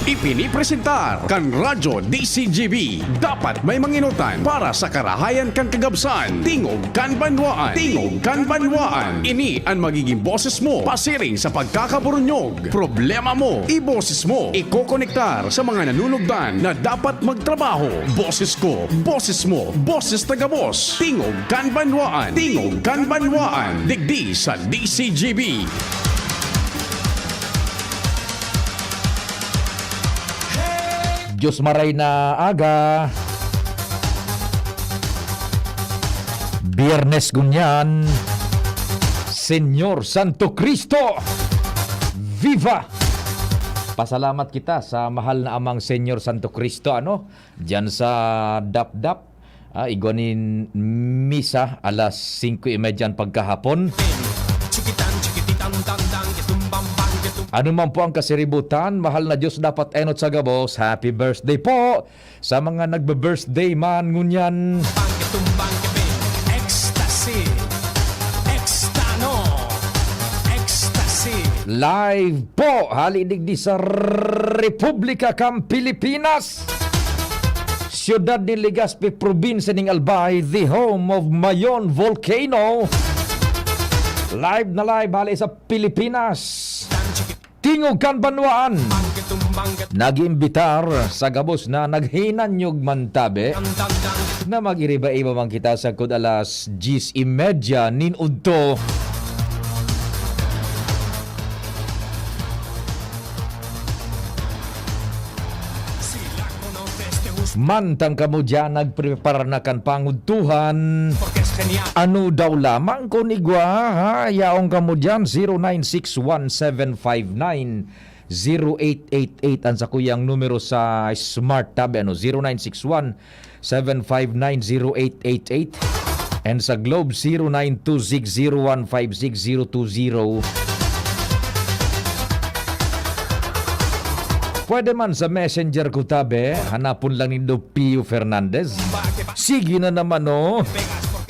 Ipinipresentar kan Radyo DCGB. Dapat may manginutan para sa karahayan kan kagabsan. Tingog kan banwaan. Tingog kan banwaan. Ini ang magiging boses mo pasiring sa pagkakaburunyog. Problema mo, iboses mo. Ikokonektar sa mga nanunugdan na dapat magtrabaho. Boses ko, boses mo, boses tagabos. Tingog kan banwaan. Tingog kan banwaan. Digdi sa DCGB. Diyos maray na aga. Biyernes gunyan. Senyor Santo Cristo. Viva! Pasalamat kita sa mahal na amang Senyor Santo Cristo. Diyan sa Dap-Dap. Igwanin misa alas 5:30 pagkahapon. Ano man po ang kasiributan, mahal na Diyos dapat enot sa gabos. Happy birthday po sa mga nagbe-birthday man ngunyan. Ecstasy, Extano, Ecstasy. Live po, halidigdi sa Republika kang Pilipinas. Siyudad ni Legazpi, probinsya ng Albay, the home of Mayon Volcano. Live na live, hali sa Pilipinas. Tingog kan banwaan. Nag-imbitar sa gabos na naghinanyog mantabe na mag-iriba-iba man kita sa kud alas 10:30 ninudto. Mantang kamo dyan nagprepare na kan pangudtuhan. Ano daw lamang ko nigwa ha? Yaong kamo dyan 0961-759-0888 ang sa kuyang numero sa Smart Tab 0961-759-0888 and sa Globe 0926015620. Pwede man sa messenger ko tabi, hanapon lang ni Pio Fernandez. Sige na naman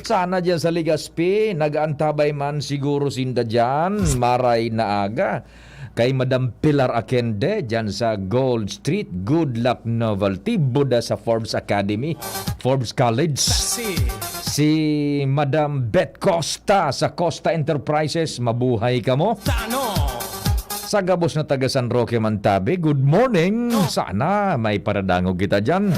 Sana dyan sa Legazpi, nag-aantabay man siguro sinda dyan, maray na aga. Kay Madam Pilar Akende, dyan sa Gold Street, good luck novelty, Buda sa Forbes Academy, Forbes College. Si Madam Beth Costa sa Costa Enterprises, mabuhay ka mo. Sa gabos na taga San Roque Mantabe, good morning. Sana may paradangog kita dyan.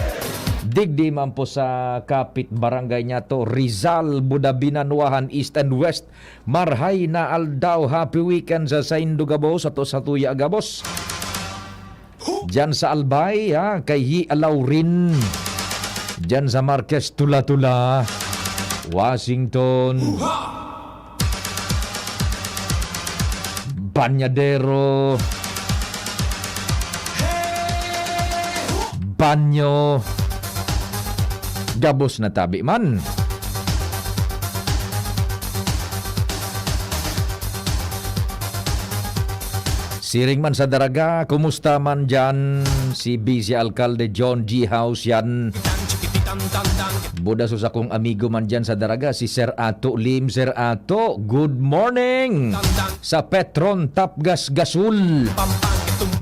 Digdi man po sa kapit barangay niya to, Rizal, Budabinanuahan, East and West. Marhay na aldaw, happy weekend sa Saindo Gabos, ato sa Tuya Gabos. Dyan sa Albay, kay Hi Alaurin. Dyan sa Marquez Tula-Tula, Washington. Banyadero, Banyo, gabos na tabi man. Siring man sa daraga, kumusta man dyan? Si Busy Alcalde John G. House yan. Buda sa kong amigo man dyan sa daraga, si Sir Ato Lim. Sir Ato, good morning! Sa Petron Tapgas Gasul.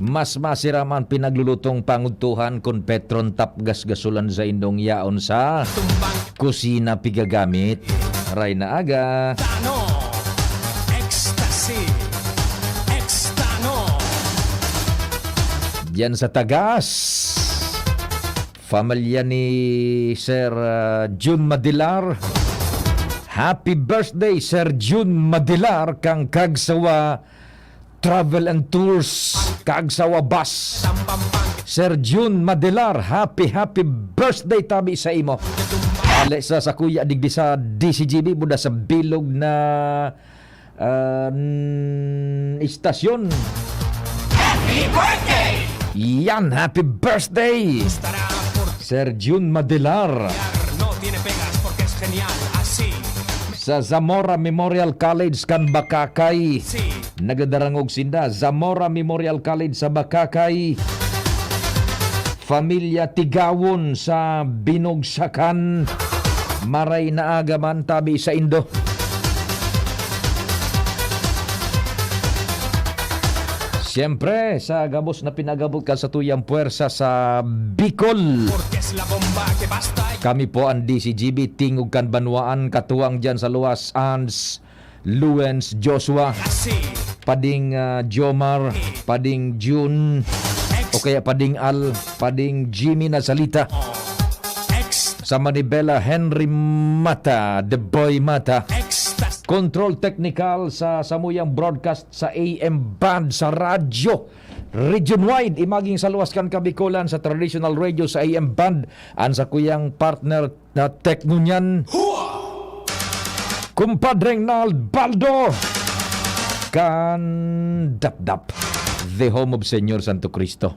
Mas masiraman pinaglulutong pangudtuhan kung Petron Tapgas Gasulan sa indong yaon sa kusina pigagamit. Ray na aga. Ecstasy, Extano. Diyan sa Tagas. Pamilya ni Sir June Madilar. Happy birthday, Sir June Madilar, kang Kagsawa Travel and Tours, Kagsawa Bus. Sir June Madilar, happy birthday tabi sa imo. Ale sa kuya digdi sa DCGB, buda sa bilog na istasyon. Happy birthday! Yan, happy birthday! Sir June Madilar. No tiene pegas porque es genial, así. Sa Zamora Memorial College kan Bakakay. Nagadarangog sinda, Zamora Memorial College sa Bakakay. Familia Tigawon sa Binugsakan. Maray na aga man tabi sa Indo. Siyempre, sa gabos na pinagabot ka sa tuyang puwersa sa Bicol. Porque es la bomba que basta y Kami po ang DCGB Tingog Kanbanwaan, katuwang dyan sa luwas Ans, Luens, Joshua, así. Pading Jomar, Pading June, o kaya Pading Al, Pading Jimmy na salita. Sa Manibela, Henry Mata, The Boy Mata. Éxtasis. Control technical sa samuyang broadcast sa AM band sa radyo. Region-wide, imaging sa luwas kan Kabikulan sa traditional radio sa AM band. Ang sa kuyang partner na tekno niyan, kumpadreng Nalbaldo kan Dapdap, the home of Senyor Santo Cristo.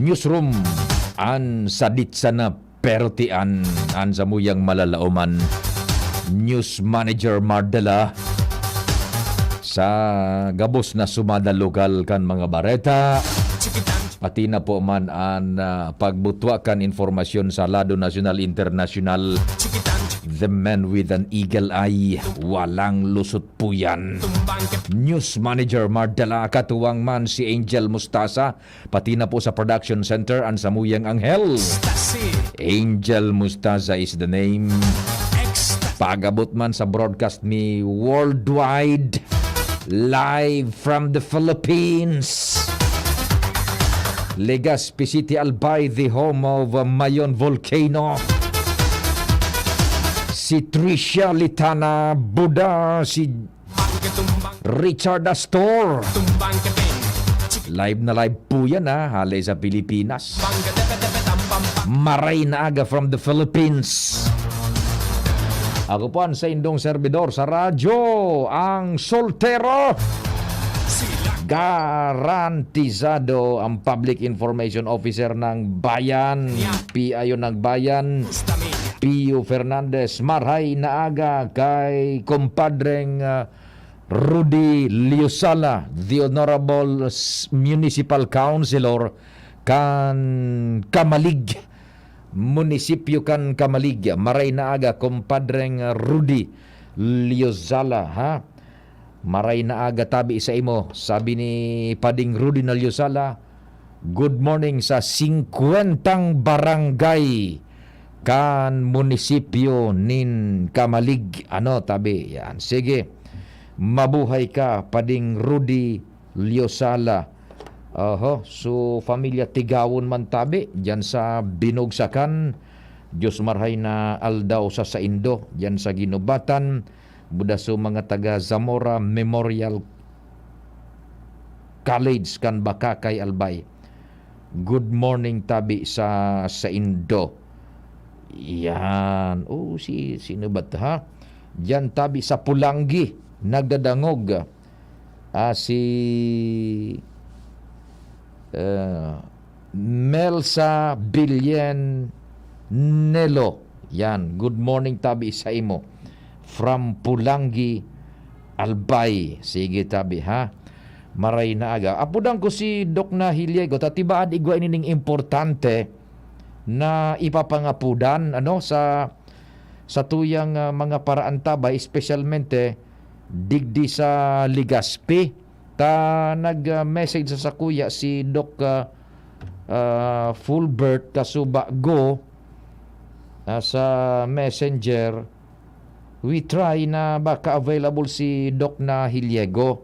Newsroom an sadit sana pero tian an samuyang malalauman. News Manager Mardela sa gabos na sumada lokal kan mga bareta. Pati na po man ang pagbutwakan informasyon sa lado nasyonal internasyonal. The man with an eagle eye, walang lusot po yan. News Manager Mardela, katuwang man si Angel Mustasa, pati na po sa production center ang samuyang anghel. Angel Mustasa is the name. Pagabot man sa broadcast ni worldwide, live from the Philippines. Legazpi City, Albay, the home of Mayon Volcano. Si Tricia Litana Buda, si Richard Astor. Live na live po yan halay sa Pilipinas. Maray na aga from the Philippines. Ako po ang sa indong servidor sa radyo, ang soltero. Garantisado ang Public Information Officer ng Bayan, PIO ng Bayan, Pio Fernandez. Maray na aga kay kumpadreng Rudy Liosala, the Honorable Municipal Councilor kan Kamalig, munisipyo kan Kamalig. Maray na aga kumpadreng Rudy Liosala, ha? Maray na aga tabi sa imo. Sabi ni Pading Rudy na Liosala, good morning sa 50 barangay kan munisipyo nin Kamalig. Ano tabi? Yan. Sige. Mabuhay ka, Pading Rudy Liosala. So familia Tigawon man tabi diyan sa Binugsakan. Diyos marhay na aldaw sa Indo diyan sa Ginubatan. Buda so mga taga Zamora Memorial College kan Bakakay Albay. Good morning tabi sa Indo. Yan. Sino ba ito, ha? Diyan tabi sa Pulangi, nagdadangog. Si Melsa Bilyen Nelo. Yan. Good morning tabi sa imo. From Pulangi, Albay. Sige tabi, ha? Maray na aga. Apudang ko si Doc na Hiliego. Tatibaan igwa inining importante na ipapangapudan sa tuyang mga paraan tabay, especialmente digdi sa Legazpi. Nag-message sa kuya si Doc Fulbert Kasubago sa messenger. We try na baka available si Doc na Hiliego.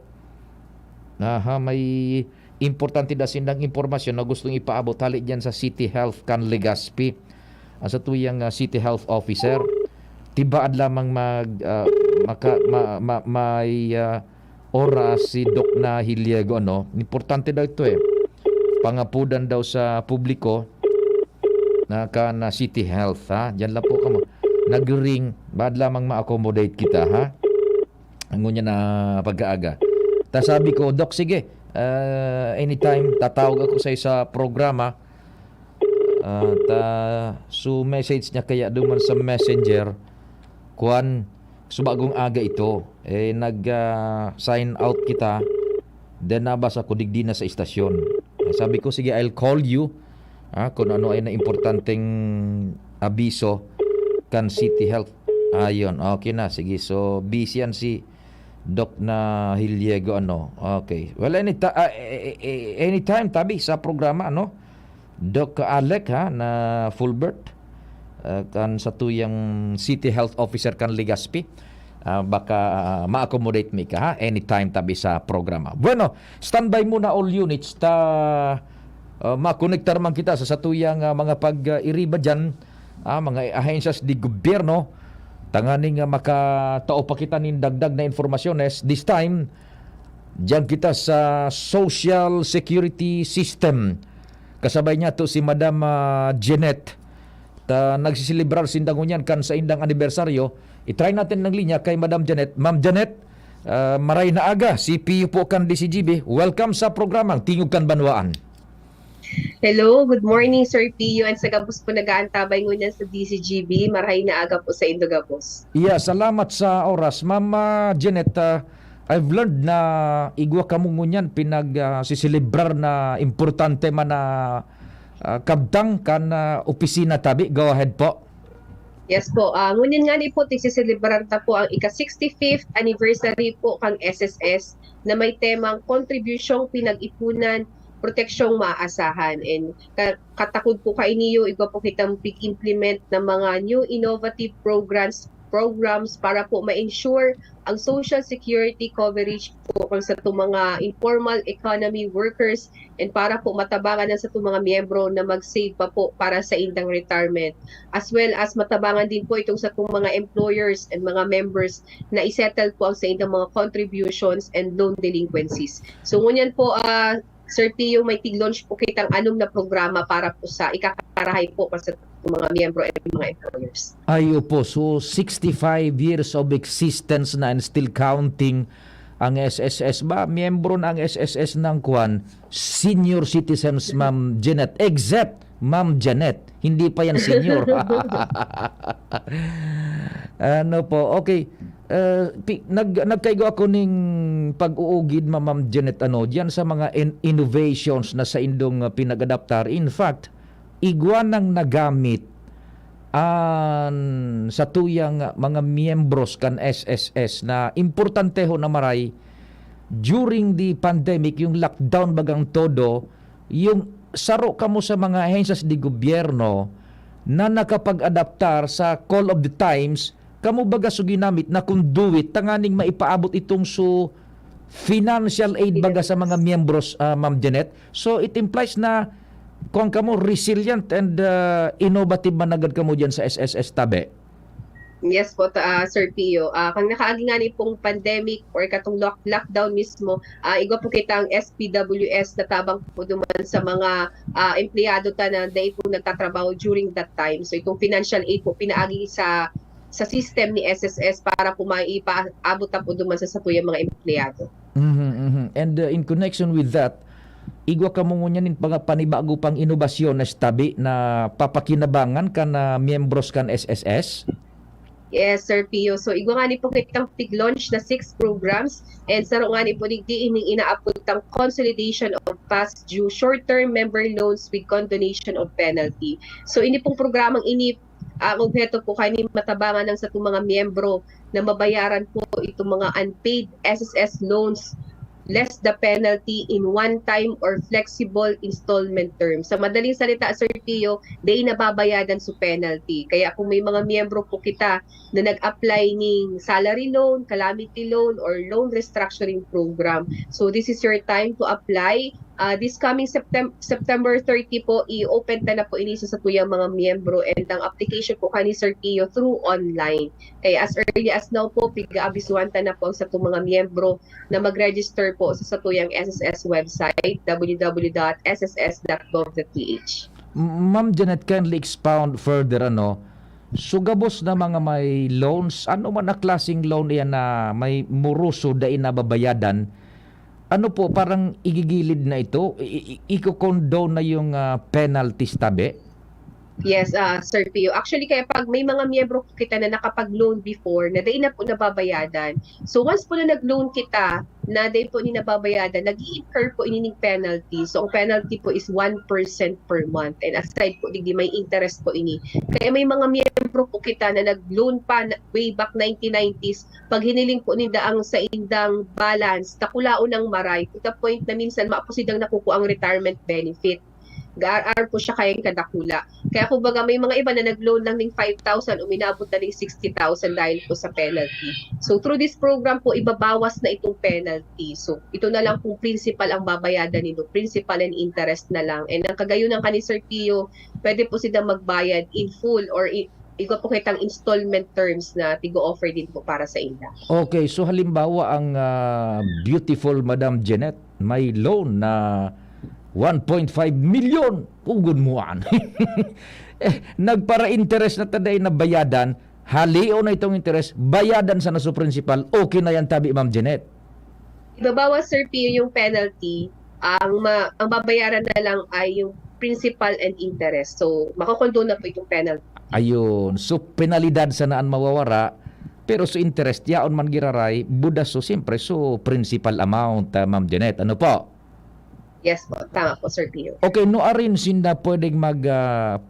May importante na sindang impormasyon na gustong ipaabot hali dyan sa City Health kan Legazpi. Sa tuyang City Health Officer. Tibaan lamang may oras si Doc na Hiliego. Importante daw ito Pangapudan daw sa publiko na City Health, ha? Diyan lang po kamo. Nag-ring, bad lamang ma-accommodate kita, ha? Ang ngunya na pag-aaga. Sabi ko, Doc, sige, anytime, tatawag ako sa programa. So message niya kaya duman sa messenger, subagong aga ito, nag-sign out kita, then nabasa ko digdi na sa istasyon. Sabi ko, sige, I'll call you Kung ano ay na importanteng abiso kan City Health. Ayun, okay na. Sige, so busy yan si Doc na Hiliego, ano. Okay. Well, anytime tabi sa programa, ano. Doc Alec, na Fulbert, kan sa tuyang City Health Officer kan Legazpi. Baka ma-accommodate mi ka, ha? Anytime tabi sa programa. Bueno, standby muna all units makonektar man kita sa satuyang mga pag-iriba dyan, mga ahensyas di gobyerno, tanganing makatao pa kita nin dagdag na informasyones. This time, dyan kita sa Social Security System. Kasabay niya to si Madam Jeanette. Nagsisilibrar sindangunyan kan sa indang anibersaryo. I-try natin ng linya kay Madam Jeanette. Ma'am Jeanette, maray na aga, CPU po kan DCGB. Welcome sa programang Tingog kan Banwaan. Hello, good morning Sir Pio and sa gabos po nag-aantabay ngunyan sa DCGB. Maray na aga po sa Indogabos. Yeah, salamat sa oras. Ma'am Jeanette, I've learned na igwa kamo ngunyan siselebrار na importante man na kabtang kan opisina tabi. Go ahead po. Yes po, ngunyan nga ni po tisiselebrar ta po ang ika-65th anniversary po kang SSS na may temang kontribusyong pinag-ipunan proteksyong maaasahan. And katakod po kay niyo, igwa po kitang pig-implement ng mga new innovative programs para po ma-ensure ang social security coverage po kung sa itong mga informal economy workers and para po matabangan na sa itong mga miyembro na mag-save pa po para sa indang retirement. As well as matabangan din po itong sa itong mga employers and mga members na isettle po ang sa indang mga contributions and loan delinquencies. So ngunyan po, Sir Pio, may tig-launch po kitang anong na programa para po sa ikakarahay po sa mga miyembro at mga employers. Ayo po, so 65 years of existence na and still counting ang SSS ba? Miyembro na ang SSS ng Kwan, senior citizens, Ma'am Jeanette. Except Ma'am Jeanette, hindi pa yan senior. Ano po, okay. Nagkaigo ako ning pag-uugid Ma'am Jeanette diyan sa mga innovations na sa indong pinag-adaptar. In fact, igwa nang nagamit sa tuyang mga miyembros kan SSS na importante ho na maray during the pandemic, yung lockdown bagang todo, yung saro kamo sa mga ahensyas di gobyerno na nakapag-adaptar sa call of the times. Kamu baga so ginamit na conduit tanganing maipaabot itong financial aid baga sa mga miyembros, Ma'am Jeanette. So it implies na kung kamo resilient and innovative man agad kamo diyan sa SSS tabi. Yes po, Sir Pio. Kung nakaagi nga ni pong pandemic or katong lockdown mismo, igwa po kita ang SPWS na tabang po duman sa mga empleyado ta na dahil po nagtatrabaho during that time. So itong financial aid po pinaagi sa system ni SSS para po maipaabot na po duman sa satuyang mga empleyado. And in connection with that, igwa ka mo ngunyan panibago pang inobasyon na stabi na papakinabangan ka na miyembros kan SSS? Yes, Sir Pio. So, igwa nga ni po kitang pig-launch na 6 programs and saro nga ni po digdi ining inaapod tang consolidation of past due short-term member loans with condonation of penalty. So, ini pong programang ang objeto po kay ni matabangan ng sa itong mga miyembro na mabayaran po itong mga unpaid SSS loans less the penalty in one-time or flexible installment terms. Sa madaling salita, Sir Pio, di nababayadan sa penalty. Kaya kung may mga miyembro po kita na nag-apply ng salary loan, calamity loan, or loan restructuring program, so this is your time to apply. This coming September 30 po, i-open na po inisa sa tuyang mga miyembro and ang application po kani Sir Pio through online. Kaya as early as now po, piga-abisuhan na po sa mga miyembro na mag-register po sa tuyang SSS website, www.sss.gov.ph. Ma'am Jeanette, kindly expound further sugabos na mga may loans, ano man na klaseng loan yan na may muruso dahil nababayadan, ano po, parang igigilid na ito? Iko-condone na yung penalties tabi? Yes, Sir Pio. Actually, kaya pag may mga miyembro kita na nakapag-loan before, na dahil na po nababayadan. So once po na nag-loan kita, na day po ni nababayadan, nag-i-incur po inining penalty. So, ang penalty po is 1% per month. And aside po, di may interest po ini. Kaya may mga miyembro po kita na nag-loan pa way back 1990s. Pag hiniling po nila ang sa indang balance, nakulaon ng maray, to the point na minsan maapusidang nakukuha ang retirement benefit. Gar po siya kayang kadakula. Kaya kumbaga may mga iba na nag-loan lang ng 5,000, uminabot na ng 60,000 dahil po sa penalty. So through this program po, ibabawas na itong penalty. So ito na lang kung principal ang babayadan nito, principal and interest na lang. And ang kagayon ng kani Sir Pio, pwede po silang magbayad in full or igo po kitang installment terms na tigo-offer din po para sa inyo. Okay, so halimbawa ang beautiful Madam Janet may loan na 1.5 million. Ugod mo an. Nagpara-interest na taday na bayadan, halio na itong interest, bayadan sa naso principal, okay na yan tabi, Ma'am Janet. Ibabawas, Sir Pio, yung penalty. Ang babayaran na lang ay yung principal and interest. So, makokondo na po itong penalty. Ayun. So, penalidad sa naan mawawara, pero so interest, yaon man giraray, budas so siyempre, so principal amount, Ma'am Janet. Ano po? Yes po, tama po, Sir Pio. Okay, no arin sinda pwedeng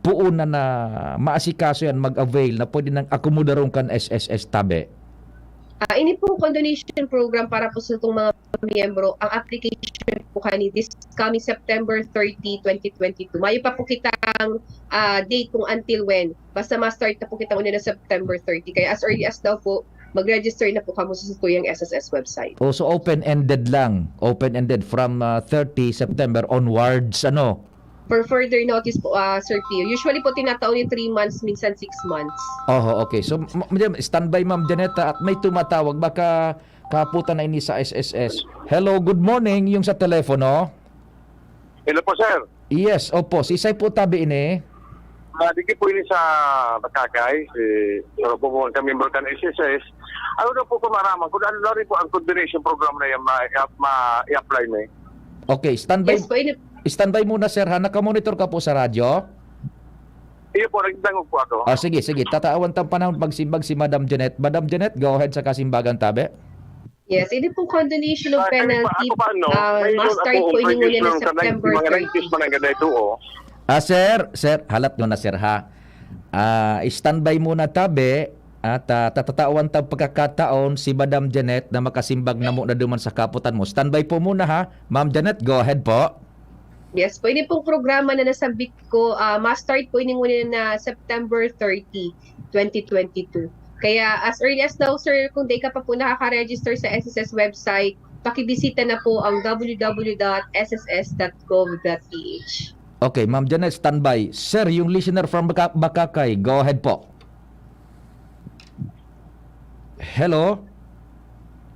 puuna na maasikaso yan, mag-avail na pwede nang akomodarong kan SSS tabi. Ini pong condonation program para po sa itong mga miyembro, ang application po kani this coming September 30, 2022. Mayo pa po kitang date kung until when. Basta ma-start na po kitang una na September 30. Kaya as early as daw po, mag-register na po kamo sa tuyang SSS website. Oh, so open-ended lang. Open-ended from 30 September onwards, ano? For further notice po, Sir Pio, usually po tinataon yung 3 months, minsan 6 months. Oh, okay. So, standby Ma'am Janeta at may tumatawag. Baka kaputan na ini sa SSS. Hello, good morning. Yung sa telepono. Hello po, sir. Yes, opo. Si Isay po tabi ini. Diki po ini sa Bakakay. So po po kami member kan SSS. Ano na po kumaraman? Kung ano na rin po ang coordination program na yan ma-i-apply na eh. Okay, standby. Yes po, Standby muna, sir. Ha? Nakamonitor ka po sa radyo? Iyo po, nagdangog po ako. Sige. Tataawan tang panahon pagsimbag si Madam Janet. Madam Janet, go ahead sa kasimbagan tabi. yes, ini pong condonation of penalty, Ako pa, no? ma-start po ini muna na September Mga 30. 90s pa na ganda ito, oh. Sir, halat nyo na, sir, ha? Standby muna tabi at tatatawan tang pagkakataon si Madam Janet na makasimbag na mo na duman sa kaputan mo. Standby po muna, ha? Ma'am Janet, go ahead po. Yes po, ini pong programa na nasabit ko, ma-start po ini muna na September 30, 2022. Kaya as early as now, sir, kung di ka pa po nakaka-register sa SSS website, pakibisita na po ang www.sss.gov.ph. Okay, Ma'am Janet, standby. Sir, yung listener from Bakakay, go ahead po. Hello?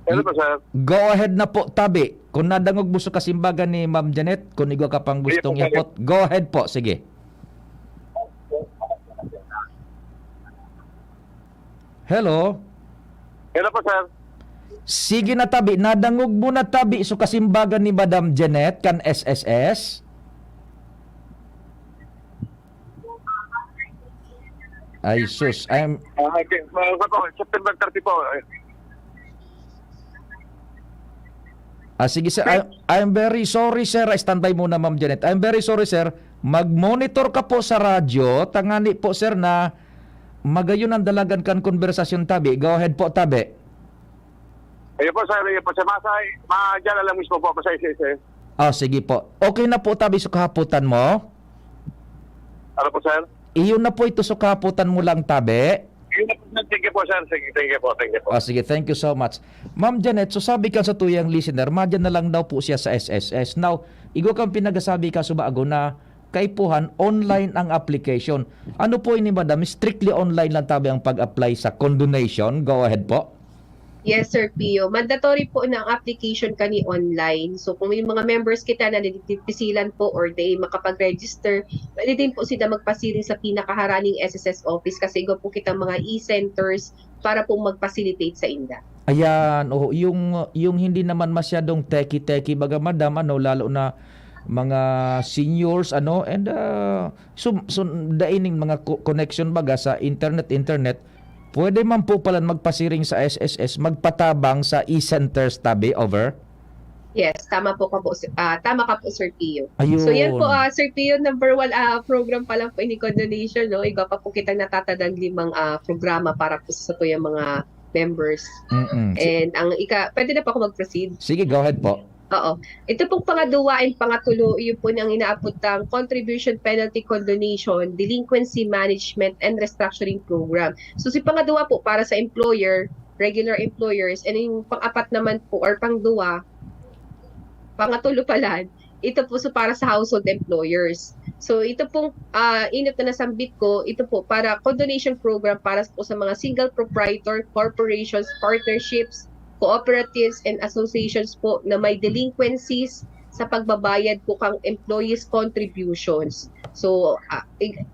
Hello po, sir. Go ahead na po, tabi. Kung nadangog mo sa kasimbagan ni Ma'am Janet, kung igo ka pang gustong Sige po, yapot, go ahead po, sige. Hello? Hello po, sir. Sige na tabi, nadangog mo na tabi sa kasimbagan ni Madam Janet kan SSS. Ay sus, Okay, September 30 po. sige sir, I'm very sorry sir, standby muna Ma'am Janet. I'm very sorry sir, mag-monitor ka po sa radyo, tangani po sir na magayon ang dalagan kan konversasyon tabi. Go ahead po tabi. Ayun po, sir. Ayun po, sir. Diyan na lang mismo po ako sa SSS. Sige po. Okay na po tabi sa kahaputan mo? Ano po, sir? Iyon na po ito sa kahaputan mo lang tabi. Thank you po, sir. Thank you po. Sige, thank you so much. Ma'am Janet, so sabi ka sa tuyang listener, madyan na lang daw po siya sa SSS. Now, igo kang pinagasabi ka sa baago na kaipuhan, online ang application. Ano po ini madam? Strictly online lang tabi ang pag-apply sa condonation. Go ahead po. Yes, Sir Pio. Mandatory po ng application kani online. So kung may mga members kita na nagpisilan po or they makapag-register, pwede din po sila magpasiring sa pinakaharaning SSS office kasi igo po kita mga e-centers para po mag-facilitate sa inda. Ayan, yung hindi naman masyadong techy-techy baga madam, lalo na mga seniors and so daining mga connection baga sa internet, pwede man po pala magpasiring sa SSS, magpatabang sa e-centers tabi, over? Yes, tama ka po Sir Pio. Ayun. So yan po Sir Pio, number one program pa lang po ini condonation, no. Iba pa po kitang natatandang limang programa para po sa tuyang mga members. Mm-mm. And pwede na po ako mag-proceed. Sige, go ahead po. Oo. Ito pong pangaduwa and pangatulo, yun po nang inaaputang Contribution Penalty Condonation, Delinquency Management and Restructuring Program. So si pangaduwa po para sa employer, regular employers, and yung pang-apat naman po or pangduwa, pangatulo pala, ito po so para sa household employers. So ito pong init na nasambit ko, ito po para condonation program para po sa mga single proprietor, corporations, partnerships, cooperatives and associations po na may delinquencies sa pagbabayad po kang employees contributions. So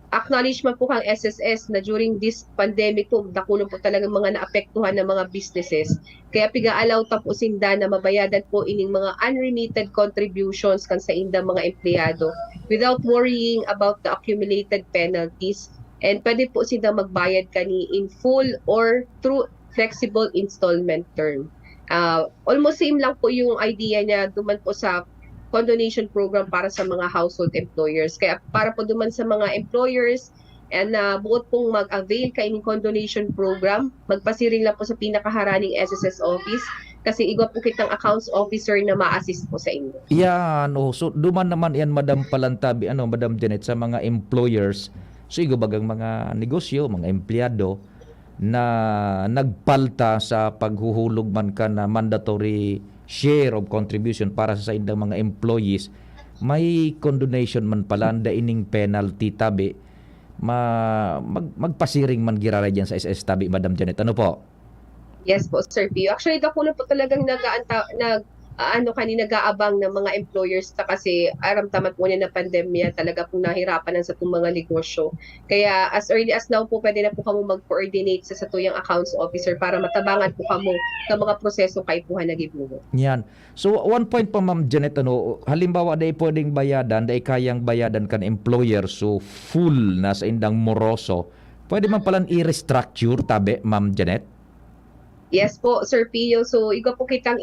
acknowledgement po kang SSS na during this pandemic po dakulo po talagang mga naapektuhan ng mga businesses. Kaya piga-allow ta po sinda na mabayadan po ining mga unremitted contributions kan sa indang mga empleyado without worrying about the accumulated penalties, and pwede po sinda magbayad kani in full or through flexible installment term. Almost same lang po yung idea niya duman po sa condonation program para sa mga household employers. Kaya para po duman sa mga employers and buot pong mag-avail kay ng condonation program, magpasiring lang po sa pinakaharaning SSS office kasi igwa po kitang accounts officer na ma-assist po sa inyo. Yan, so duman naman yan Madam Palantabi, Madam Janet, sa mga employers, so bagang mga negosyo, mga empleyado na nagpalta sa paghuhulog man ka na mandatory share of contribution para sa indang mga employees, may condonation man pala da ining penalty tabi magpasiring man girara dyan sa SS tabi, Madam Janet. Ano po? Yes po, Sir Pio. Actually, dakulo po talagang nag-aabang ng mga employers ta kasi aramtaman po niya na pandemya talaga pong nahirapan sa itong mga negosyo. Kaya as early as now po, pwede na po kamo mag-coordinate sa tuyang accounts officer para matabangan po kamo ng mga proseso kay po na gibuo. Yan. So one point pa Ma'am Janet, halimbawa day pwedeng bayadan, day kayang bayadan kan employer so full na sa indang moroso, pwede man palang i-restructure tabi, Ma'am Janet? Yes po, Sir Pio. So, igo po kitang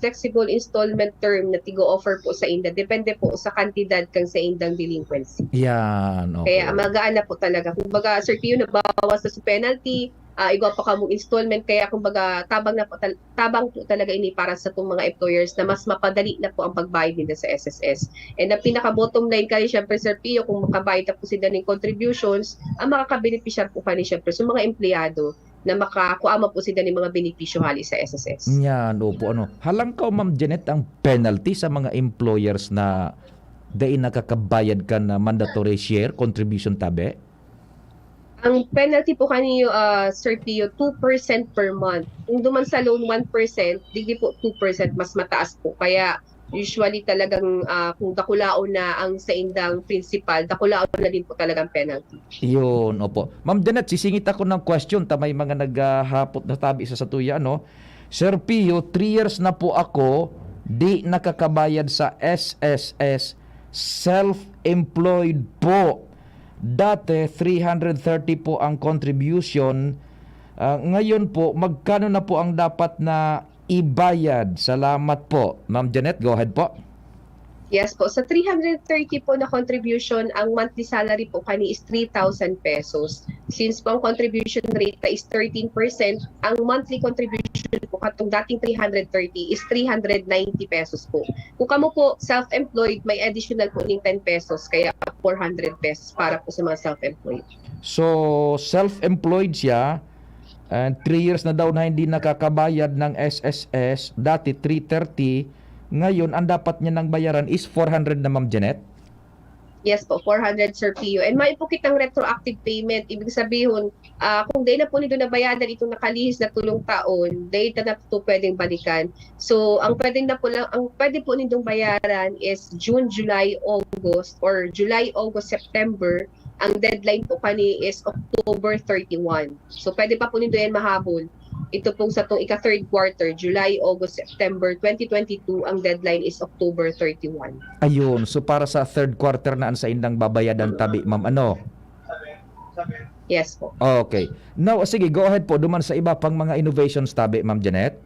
flexible installment term na tigo-offer po sa inda. Depende po sa kantidad kang sa indang delinquency. Yan. Okay. Kaya magaan na po talaga. Kung baga, Sir Pio, nabawas na sa penalty, igo pa ka mong installment. Kaya kung baga, tabang po talaga ini para sa itong mga employers na mas mapadali na po ang pagbayad nila sa SSS. And ang pinaka-bottom line kani, syempre, Sir Pio, kung makabayad na po sila ng contributions, ang makakabeneficiar po kani, syempre, sa mga empleyado na makakuama po sila ng mga benepisyo hali sa SSS. Yan, opo. Halangkaw, Ma'am Janet, ang penalty sa mga employers na dahil nakakabayad ka na mandatory share contribution tabi? Ang penalty po kaniyo, Sir Pio, 2% per month. Kung duman sa loan 1%, digi po 2%, mas mataas po. Kaya usually talagang kung dakulaon na ang sa indang principal, dakulaon na din po talagang penalty. Yun, opo. Ma'am Janet, sisingit ako ng question. May mga naghahapot na tabi sa tuya, Sir Pio, 3 years na po ako di nakakabayad sa SSS. Self-employed po. Dati, 330 po ang contribution. Ngayon po, magkano na po ang dapat na ibayad? Salamat po. Ma'am Janet, go ahead po. Yes po. Sa 330 po na contribution, ang monthly salary po kani is 3,000 pesos. Since po ang contribution rate is 13%, ang monthly contribution po katong dating 330 is 390 pesos po. Kung kamo po self-employed, may additional po ng 10 pesos, kaya 400 pesos para po sa mga self-employed. So, self-employed siya, and 3 years na daw na hindi nakakabayad ng SSS, dati 330, ngayon ang dapat niya nang bayaran is 400 na, Ma'am Janet? Yes po, 400 Sir Pio. And may po kitang retroactive payment. Ibig sabihin, kung day na po nito nabayadan itong nakalihis na tulong taon, day na po pwedeng balikan. So, ang pwede po nitong bayaran is June, July, August, or July, August, September. Ang deadline po kani is October 31. So, pwede pa po nito yan mahabol. Ito pong sa itong ika-third quarter, July, August, September 2022, ang deadline is October 31. Ayun, so para sa third quarter na sa indang babayadan tabi, Ma'am, Yes po. Okay. Now, sige, go ahead po. Duman sa iba pang mga innovations tabi, Ma'am Janet.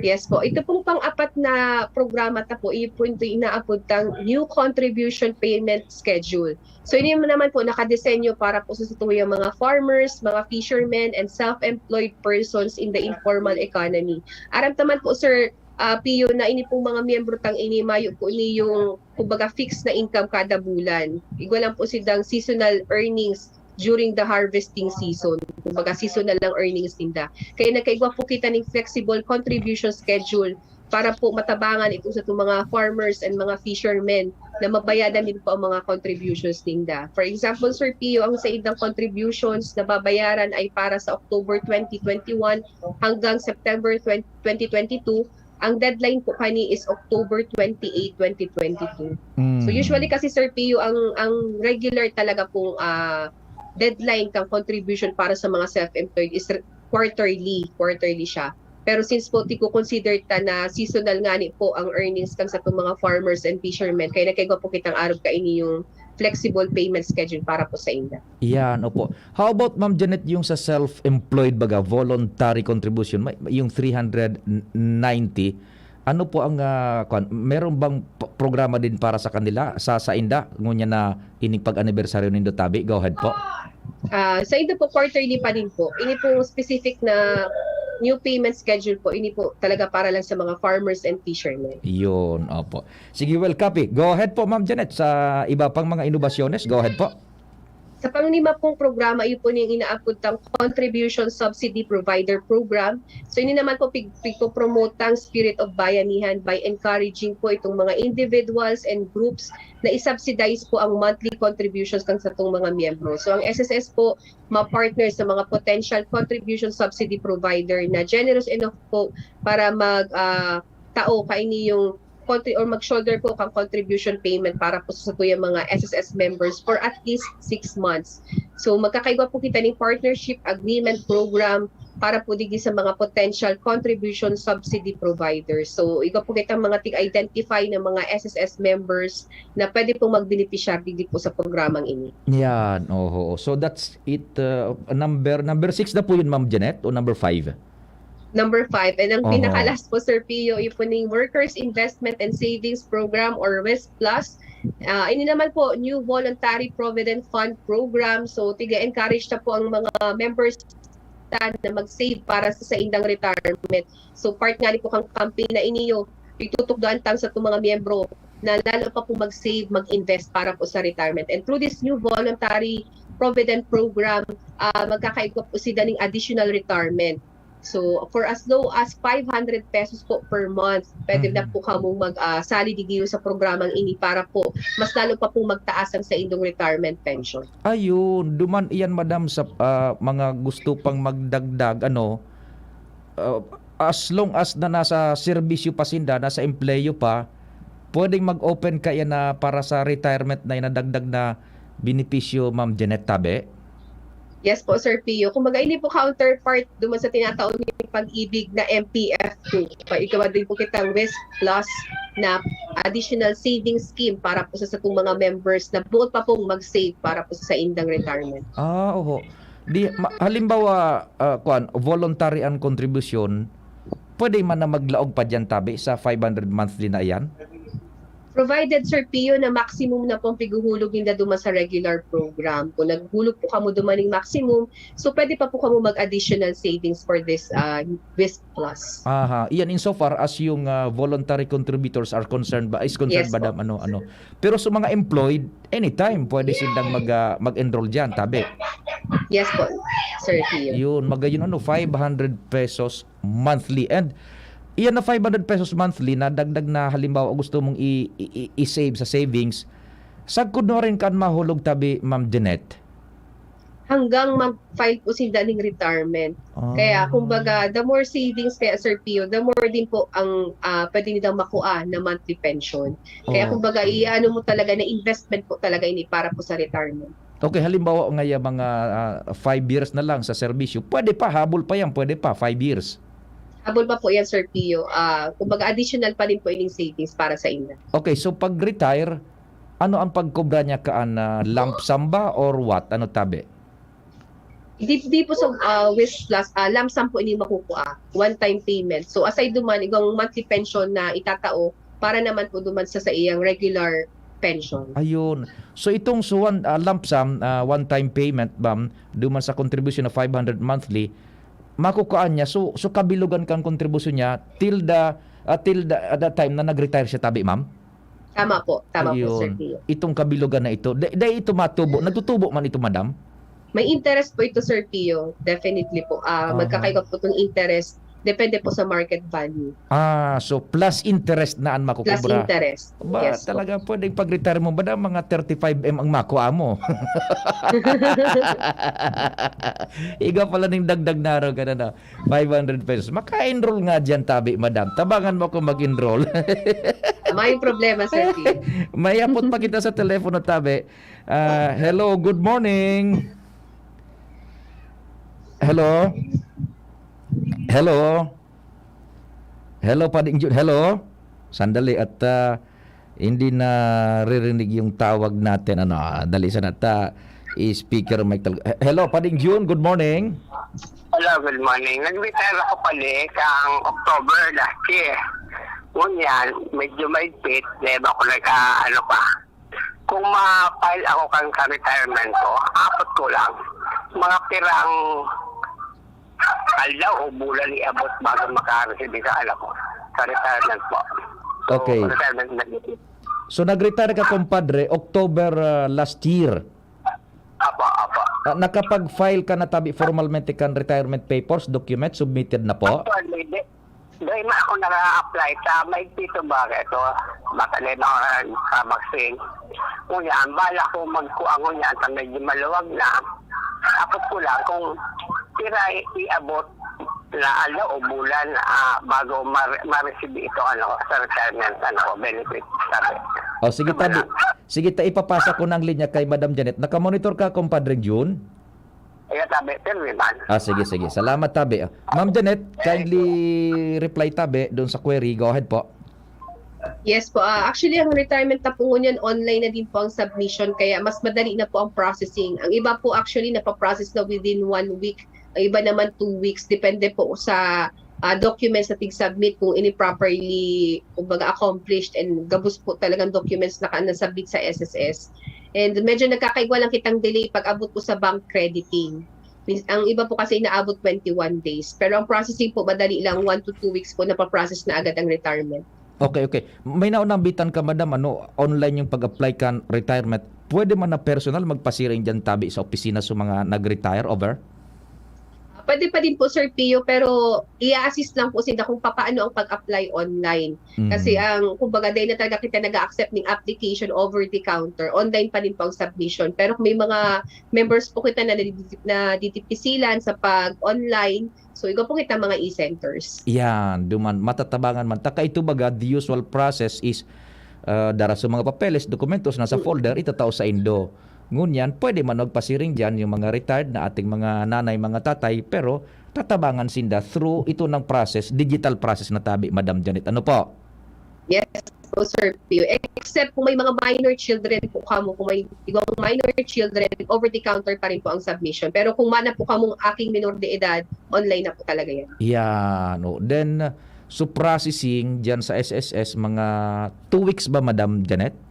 Yes po. Ito pong pang-apat na programa ta po, iyo po ito inaabot tang new contribution payment schedule. So ini naman po nakadesenyo para po sa yung mga farmers, mga fishermen, and self-employed persons in the informal economy. Aram naman po Sir Pio na ini pong mga miyembro tang ini mayo po ni yung kumbaga fixed na income kada bulan. Igwa lang po silang seasonal earnings during the harvesting season. Kumbaga seasonal lang earnings nila. Kaya nagkaigwa po kita ng flexible contribution schedule para po matabangan ito sa mga farmers and mga fishermen na mabayadan din po ang mga contributions nila. For example, Sir Pio, ang sa idang contributions na babayaran ay para sa October 2021 hanggang September 2022. Ang deadline po kani is October 28, 2022. So usually kasi Sir Pio, ang regular talaga pong deadline kang contribution para sa mga self-employed is quarterly siya. Pero since po ti ko consider ta na seasonal nga ni po ang earnings kang sa itong mga farmers and fishermen, kaya nakaiga po kitang araw ka ini yung flexible payment schedule para po sa inda. Yan, opo. How about Ma'am Janet yung sa self-employed baga, voluntary contribution, yung 390, ano po ang meron bang programa din para sa kanila sa inda ngunya na ining pag-anniversary nindo tabi? Go ahead po. Sa inda po quarterly pa din po. Ini po specific na new payment schedule po. Ini po talaga para lang sa mga farmers and fishermen. Yun, opo. Sige, well, copy. Go ahead po Ma'am Janet sa iba pang mga inobasyones. Go ahead po. Sa panglima pong programa, yun po yung inaabot ng Contribution Subsidy Provider Program. So ini naman po pigpo-promote ang spirit of bayanihan by encouraging po itong mga individuals and groups na isubsidize po ang monthly contributions kang sa itong mga miyembro. So ang SSS po, ma-partner sa mga potential contribution subsidy provider na generous enough po para tao kaini yung or mag-shoulder po kang contribution payment para po sa tuyang mga SSS members for at least 6 months. So magkakaigwa po kita ng partnership agreement program para po digi sa mga potential contribution subsidy providers. So igwa po kita mga tig-identify ng mga SSS members na pwede pong mag-beneficiary digi po sa programang ini. Yan, oho. So that's it. Number 6 na po yun Ma'am Janet o number 5? Number 5, and ang pinaka-last po, Sir Pio, yung po ng Workers Investment and Savings Program or WISP Plus. Ini naman po, New Voluntary Provident Fund Program. So, tiga-encourage na po ang mga members na mag-save para sa indang retirement. So, part nga po kang campaign na iniyo, itutugdaan tang sa itong mga miyembro na lalo pa po mag-save, mag-invest para po sa retirement. And through this New Voluntary Provident Program, magkakaigwa po sila ng additional retirement. So, for as low as 500 pesos po per month, pwede na po kamong mag-sali digiyo sa programang ini para po mas lalo pa pong magtaasan sa indong retirement pension. Ayun, duman iyan madam sa mga gusto pang magdagdag, as long as na nasa serbisyo pa sinda, nasa empleyo pa, pwedeng mag-open ka yan na para sa retirement na inadagdag na benepisyo, Ma'am Janet Tabe? Yes po, Sir Pio. Kung ini po counterpart duman sa tinatawag ng pag-ibig na MPF2. Ikaw din po kitang WISP Plus na additional saving scheme para po sa itong mga members na buot pa pong mag-save para po sa indang retirement. Oo. Halimbawa, voluntary and contribution, pwede man na maglaog pa dyan tabi sa 500 monthly na yan? Provided, Sir Pio, na maximum na pong piguhulog nila duman sa regular program. Kung naghulog po kamo dumaning maximum, so pwede pa po kamo mag-additional savings for this WISP Plus. Aha, iyan insofar as yung voluntary contributors are concerned Yes, ba po. ano. Pero sa mga employed, anytime pwede silang mag-enroll diyan, tabi. Yes po, Sir Pio. Yun, 500 pesos monthly. And iyan na 500 pesos monthly na dagdag na halimbawa gusto mong i-save sa savings, sagkod na rin kan mahulog tabi, Ma'am Janet? Hanggang mag-file po sila ng retirement. Kaya kumbaga, the more savings kaya, Sir Pio, the more din po ang pwede nilang makuha na monthly pension. Kaya kumbaga, iano mo talaga na investment po talaga ini para po sa retirement. Okay, halimbawa ngaya mga 5 years na lang sa serbisyo, pwede pa, habol pa yan, pwede pa, 5 years. Habol pa po yan, Sir Pio. Kumbaga, additional pa din po ining savings para sa inyo. Okay, so pag-retire, ano ang pagkobra niya kaan lump sum ba or what? Ano tabi? Di po sa Wish Plus, lump sum po ini makukuha. One-time payment. So aside duman, igong monthly pension na itatao para naman po duman sa iyang regular pension. Ayun. So itong lump sum, one-time payment, ma'am, duman sa contribution na 500 monthly, makukuhaan niya. So kabilugan kang contribution niya till the time na nag-retire siya, tabi, ma'am? Tama po, Sir Ayun. Pio. Itong kabilugan na ito. Dahil ito matubo. Nagtutubo man ito, madam? May interest po ito, Sir Pio. Definitely po. Magkakaiba po itong interest. Depende po sa market value. So plus interest na ang Plus makukubra. interest. Ba, Yes po. talaga pwedeng pag-retire mo ba na mga 35M ang makuha mo? Iga pala ng dagdag na araw ka na 500 pesos. Maka-enroll nga dyan, tabi, madam. Tabangan mo kung mag-enroll. May problema, Sir Pio. Mayapot pa kita sa telepono, tabi. Hello, good morning. Hello? Hello? Hello, Pading Jun. Hello? Sandali at hindi na ririnig yung tawag natin. Dali sa nata. I-speaker mic talaga. Hello, Pading Jun. Good morning. Hello, good morning. Nag-retire ako pala kang October last year. Ngunyan, medyo maigpit, diba ako pa. Kung ma-file ako kang ka-retirement ko, apat ko lang. Mga pirang alaw o bulan iabot bago makareceive sa alam ko. Sa retirement po. So, Okay. retirement na. So, nag-retire ka, compadre, October last year. Apo. Nakapag-file ka na, tabi, formalmente kan retirement papers, document, submitted na po? Actually, dahil na ako naka-apply sa may pito bagay ito, matalin ako sa vaccine. Ngunyan, bala ko magkuha ngunyan sa medyo maluwag na. Apot ko lang kung tira iabot na o bulan bago ma-receive ito sa retirement benefit. Sabi. Sige, tabi. Sige, ipapasa ko ng linya kay Madam Janet. Nakamonitor ka, compadre June? Kaya sabi, pero man. Sige. Salamat, tabi. Ma'am Janet, kindly reply, tabi, doon sa query. Go ahead po. Yes po. Actually, ang retirement na po ngunyan, online na din po ang submission. Kaya mas madali na po ang processing. Ang iba po actually napaprocess na within 1 week. Ang iba naman 2 weeks. Depende po sa documents na tig-submit kung ini properly kumbaga accomplished and gabos po talagang documents na nasubmit sa SSS. And medyo nagkakaigwa lang kitang delay pag abot po sa bank crediting. Ang iba po kasi inaabot 21 days. Pero ang processing po madali lang 1 to 2 weeks po napaprocess na agad ang retirement. Okay. May naunambitan ka, madam, online yung pag-apply ka retirement. Pwede man na personal magpasiring dyan, tabi, sa opisina sa mga nag-retire, over? Pwede pa din po, Sir Pio, pero i-assist lang po sila kung paano ang pag-apply online. Kasi kumbaga, dahil na talaga kita nag-accept ng application over the counter, online pa din po ang submission. Pero kung may mga members po kita na ditipisilan sa pag-online, so ikaw po kita mga e-centers. Yan, duman, matatabangan man. Taka ito baga, the usual process is dara sa mga papeles, dokumentos, nasa folder, itatao sa Indo. Ngunyan, pwede man magpasiring dyan yung mga retired na ating mga nanay, mga tatay, pero tatabangan sinda through ito ng process, digital process na, tabi, Madam Janet. Ano po? Yes po, Sir Pio. Except kung may mga minor children po kamo, kung may igong minor children, over the counter pa rin po ang submission. Pero kung mana po kamong aking minor de edad, online na po talaga yan. Yan. Then, so processing dyan sa SSS, mga 2 weeks ba, Madam Janet?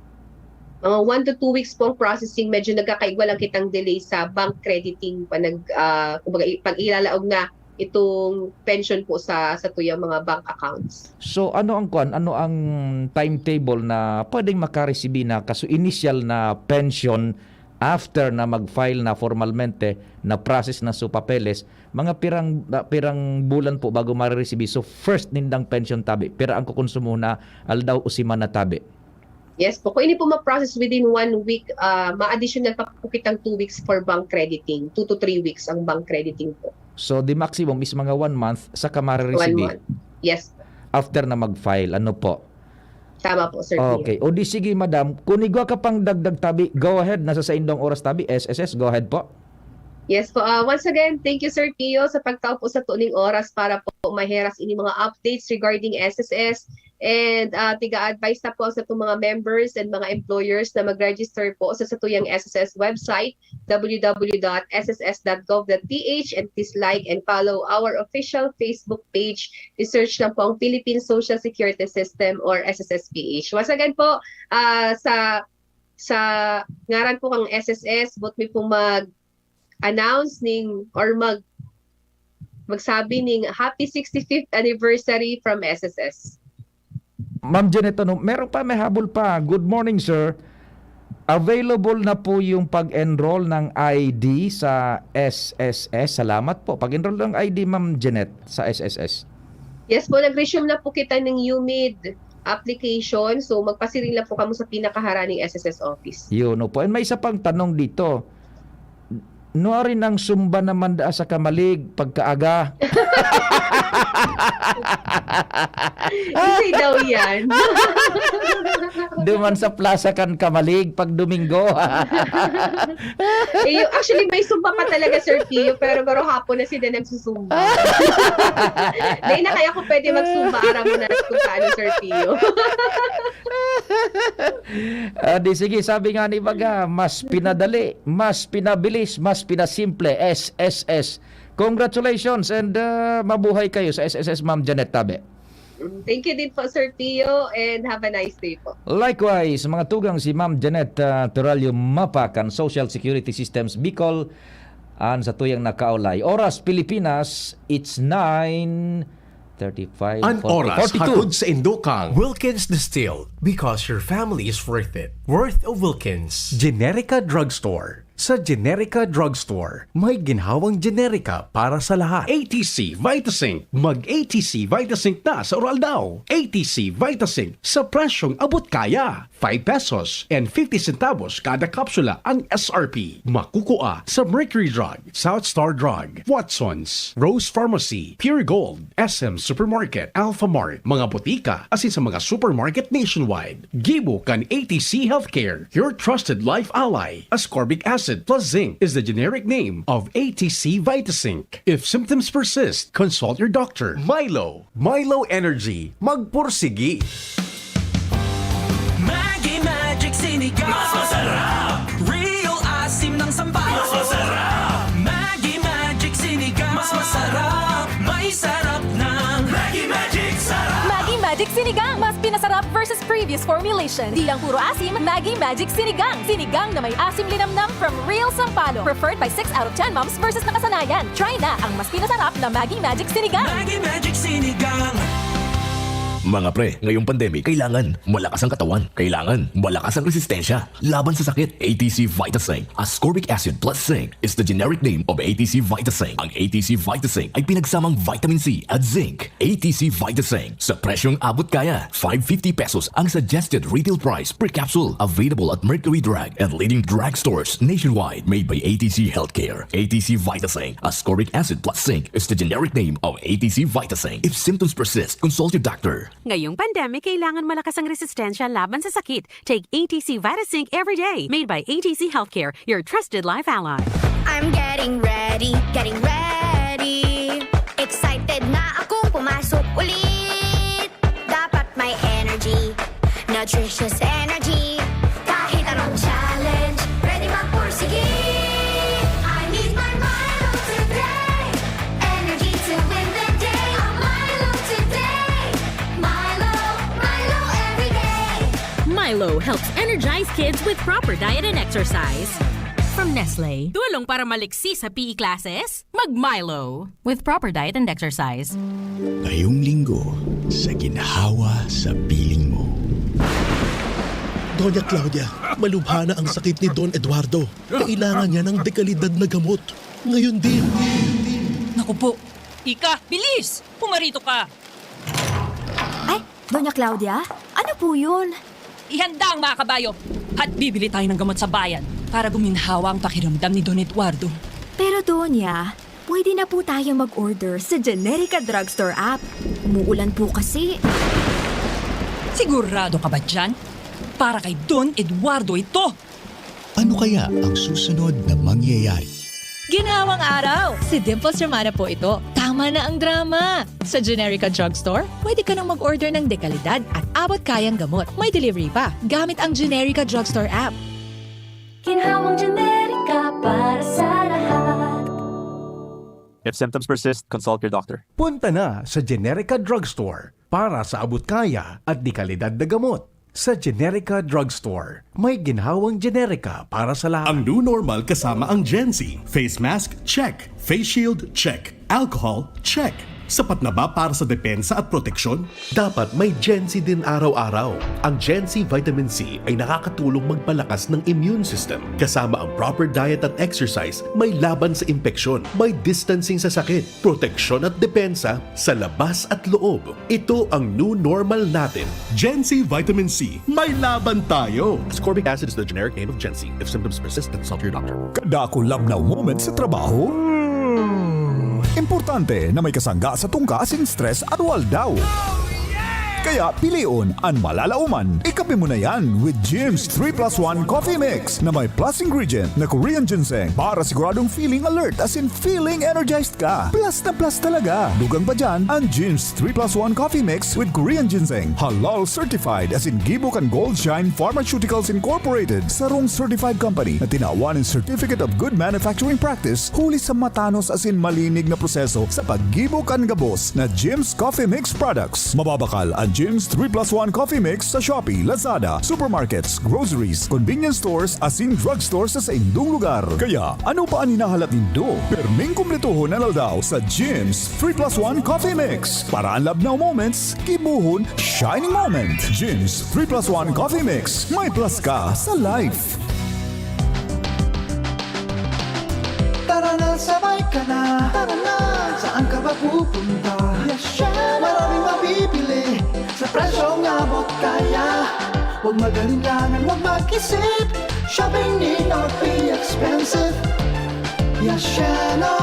1 to 2 weeks po ang processing, medyo nagkakaigwa lang kitang delay sa bank crediting kumbaga, pag ilalaog na itong pension po sa tuyang mga bank accounts. So ano ang timetable na pwedeng makareceive na kaso initial na pension after na mag-file na formalmente na process na sa papeles, mga pirang bulan po bago ma-receive. So first nindang pension, tabi, pira ang kukonsumo na aldaw usiman na, tabi. Yes po. Kung ini po ma-process within 1 week, ma-additional pa po kitang 2 weeks for bank crediting. 2 to 3 weeks ang bank crediting po. So the maximum is mga 1 month sa 1 ma-receive month. Yes. after na mag-file. Ano po? Tama po, Sir Pio. Okay. O di sige, madam. Kung igwa ka pang dagdag, tabi, go ahead. Nasa sa indong oras, tabi. SSS, go ahead po. Yes po. Once again, thank you Sir Pio sa pagtaupo sa tuning oras para po maheras ini mga updates regarding SSS, and tiga-advise na po sa itong mga members and mga employers na mag-register po sa satuyang SSS website www.sss.gov.ph, and please like and follow our official Facebook page. I-search lang po ang Philippine Social Security System or SSS-PH. Once again po, sa ngaran po ng SSS, bot mi po announce ning or magsabi ning happy 65th anniversary from SSS. Ma'am Janet, meron pa, may habol pa. Good morning, sir. Available na po yung pag-enroll ng ID sa SSS. Salamat po. Pag-enroll ng ID, Ma'am Janet, sa SSS. Yes po, nag-resume na po kita ng UMID application. So magpasiring lang po kamo sa pinakaharaning SSS office. Yun po. And may isa pang tanong dito. Nuari ng sumba naman da sa kamalig pagkaaga. Kasi daw yan. Duman sa plaza kan kamalig pag Domingo. Actually, may sumba pa talaga, Sir Pio, pero hapon na sila nagsusumba. Dahil na kaya ko pwede magsumba, aram mo na kung paano, Sir Pio. Di sige, sabi nga ni Baga, mas pinadali, mas pinabilis, mas pinasimple, SSS. Congratulations and mabuhay kayo sa SSS, Ma'am Janet Tabe. Thank you din po, Sir Pio, and have a nice day po. Likewise, mga tugang si Ma'am Janet Turalio Mapakan, Social Security Systems Bicol, an sa tuyang nakaulay. Oras Pilipinas, it's 9:35. An oras 42. hatod sa Indokang. Wilkins Distilled, because your family is worth it. Worth of Wilkins. Generica Drugstore. Sa Generica Drugstore, may ginhawang generika para sa lahat. ATC Vitasync. Mag-ATC Vitasync na sa oral daw. ATC Vitasync sa presyong abot kaya. 5 pesos and 50 centavos kada kapsula ang SRP. Makukuha sa Mercury Drug, South Star Drug, Watson's, Rose Pharmacy, Pure Gold, SM Supermarket, Alpha Mart, mga botika, asin sa mga supermarket nationwide. Gibo kan ATC Healthcare, your trusted life ally. Ascorbic acid plus zinc is the generic name of ATC Vitasync. If symptoms persist, consult your doctor. Milo Energy. Magpursigi. Maggi Magic Sinigang. Mas masarap. Real asim ng sambal. Mas masarap. Maggi Magic Sinigang. Mas masarap. May sarap ng Maggi Magic Sarap. Maggi Magic Sinigang. Mas pinasarap versus previous formulation. Di lang puro asim, Maggi Magic Sinigang. Sinigang na may asim linamnam from Real Sampalo. Preferred by 6 out of 10 moms versus nakasanayan. Try na ang mas pinasarap na Maggi Magic Sinigang. Maggi Magic Sinigang. Mga pre, ngayong pandemic, kailangan malakas ang katawan. Kailangan malakas ang resistensya. Laban sa sakit, ATC Vitasync. Ascorbic acid plus zinc is the generic name of ATC Vitasync. Ang ATC Vitasync ay pinagsamang vitamin C at zinc. ATC Vitasync. Sa presyong abot kaya, 550 pesos ang suggested retail price per capsule. Available at Mercury Drug and leading drugstores nationwide. Made by ATC Healthcare. ATC Vitasync. Ascorbic acid plus zinc is the generic name of ATC Vitasync. If symptoms persist, consult your doctor. Ngayong pandemic, kailangan malakas ang resistensya laban sa sakit. Take ATC Vitasync every day. Made by ATC Healthcare, your trusted life ally. I'm getting ready. Excited na akong pumasok ulit. Dapat may energy, nutritious energy. Kahit anong challenge, ready magpursige. I need my Milo today. Energy to win the day. I'm Milo today. Milo every day. Milo helps energize kids with proper diet and exercise. From Nestle, tulong para maliksi sa PE classes? Mag-Milo. With proper diet and exercise. Ngayong linggo, sa ginhawa sa piling mo. Doña Claudia, malubha na ang sakit ni Don Eduardo. Kailangan niya ng dekalidad na gamot. Ngayon din. Naku po. Ika, bilis! Pumarito ka! Ay, Doña Claudia, ano po yun? Ihanda ang mga kabayo at bibili tayo ng gamot sa bayan para guminhawa ang pakiramdam ni Don Eduardo. Pero Doña, pwede na po tayo mag-order sa Generica Drugstore app. Umuulan po kasi. Sigurado ka ba dyan? Para kay Don Eduardo ito! Ano kaya ang susunod na mangyayari? Ginhawang araw! Si Dimples Romana po ito. Tama na ang drama! Sa Generica Drugstore, pwede ka nang mag-order ng dekalidad at abot kayang gamot. May delivery pa gamit ang Generica Drugstore app. Ginhawang Generica para sa lahat. If symptoms persist, consult your doctor. Punta na sa Generica Drugstore para sa abot kaya at di kalidad na gamot. Sa Generica Drugstore, may ginhawang Generica para sa lahat. Ang new normal kasama ang Gen-Z. Face mask, check. Face shield, check. Alcohol, check. Sapat na ba para sa depensa at proteksyon? Dapat may Gen-Z din araw-araw. Ang Gen-Z Vitamin C ay nakakatulong magpalakas ng immune system. Kasama ang proper diet at exercise, may laban sa impeksyon, may distancing sa sakit, proteksyon at depensa sa labas at loob. Ito ang new normal natin. Gen-Z Vitamin C, may laban tayo! Ascorbic acid is the generic name of Gen-Z. If symptoms persist, consult your doctor. Kada ako labnaw moment sa trabaho? Importante na may kasangga sa tungka asin stress at waldaw. Kaya piliun ang malalauman. Ikapi mo na yan with Jim's 3+1 Coffee Mix na may plus ingredient na Korean ginseng para siguradong feeling alert as in feeling energized ka. Plus na plus talaga. Dugang pa dyan ang Jim's 3+1 Coffee Mix with Korean ginseng. Halal certified as in Gibok and Gold Shine Pharmaceuticals Incorporated. Sarong certified company na tinawan ng Certificate of Good Manufacturing Practice huli sa matanos as in malinig na proseso sa paggibok ang gabos na Jim's Coffee Mix products. Mababakal ang Jim's 3+1 Coffee Mix sa Shopee, Lazada, supermarkets, groceries, convenience stores, asin drugstores sa indong lugar. Kaya ano pa ang hinahalat nindo? Perming kumplituhon na daw sa Jim's 3+1 Coffee Mix. Para ang labnaw moments, kibuhon shining moment. Jim's 3+1 Coffee Mix. May plus ka sa life. Tara na, sabay ka na. Tara na, saan ka ba pupunta? Maraming mabibili sa presyong abot kaya. Huwag magalinlangan, huwag mag-isip. Shopping need not be expensive. Yasheno,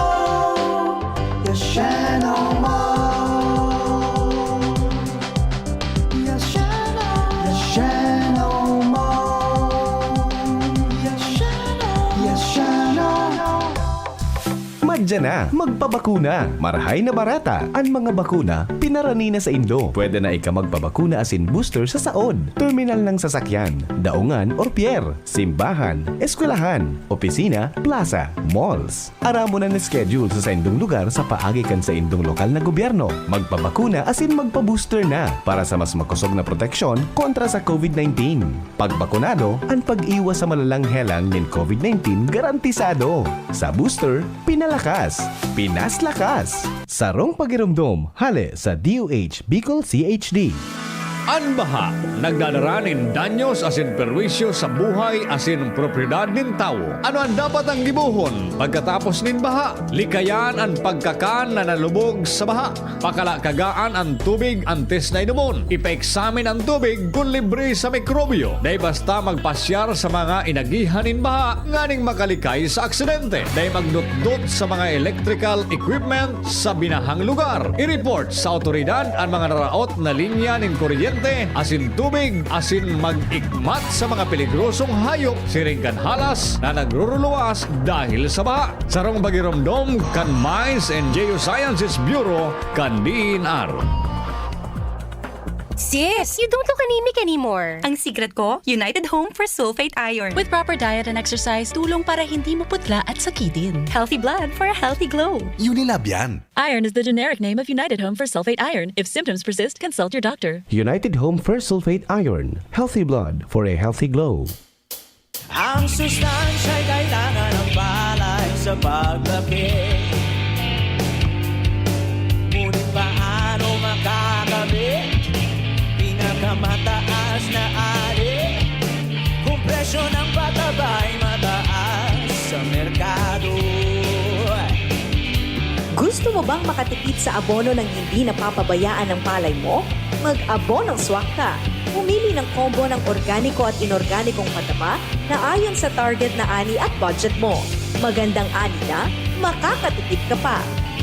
Yasheno Mall. Yasheno, Yasheno Mall. Yasheno, Yasheno. Magdyan na, magpabakuna. Marahay na barata. Ang mga bakuna, pinarani na sa Indo. Pwede na ika magpabakuna asin booster sa saod. Terminal ng sasakyan, daungan or pier, simbahan, eskwelahan, opisina, plaza, malls. Aramo na schedule sa indong lugar sa paagikan sa indong lokal na gobyerno. Magpabakuna asin magpabooster na para sa mas makusog na proteksyon kontra sa COVID-19. Pagbakunado, ang pag-iwas sa malalang helang ng COVID-19 garantisado. Sa booster, pinalakas, pinaslakas. Sarong pagirumdom, hale sa DOH Bicol CHD. Anbaha, nagdadaranin danyos asin perwisyo sa buhay asin propiedad nin tao. Ano ang dapat ang gibuhon pagkatapos nin baha? Likayan ang pagkakan na nalubog sa baha. Pakalakagaan ang tubig antes na inumon. Ipa-examine ang tubig kung libre sa mikrobyo. Dahil basta magpasyar sa mga inagihan nin baha, nganing makalikay sa aksidente. Dahil magdutdut sa mga electrical equipment sa binahang lugar. I-report sa otoridad ang mga naraot na linya nin kuryente asin tubig, asin mag-ikmat sa mga peligrosong hayop, siringgan halas na nagruruluwas dahil sa baha. Sarong bagiromdom kan Mines and Geosciences Bureau kan DNR. Sis, you don't look anemic anymore. Ang secret ko, United Home for Sulfate Iron. With proper diet and exercise, tulong para hindi maputla at sakitin. Healthy blood for a healthy glow. Unilab yan. Iron is the generic name of United Home for Sulfate Iron. If symptoms persist, consult your doctor. United Home for Sulfate Iron. Healthy blood for a healthy glow. Ang sustansya'y kailangan ng balay sa paglaki. Ngunit paano makakamit? Pinakamataas na ari. Kung presyo ng patabay mataas sa merkado. Gusto mo bang makatipid sa abono ng hindi napapabayaan ng palay mo? Mag-abonong swak ka. Pumili ng combo ng organiko at inorganikong pataba na ayon sa target na ani at budget mo. Magandang ani na, makakatipid ka pa.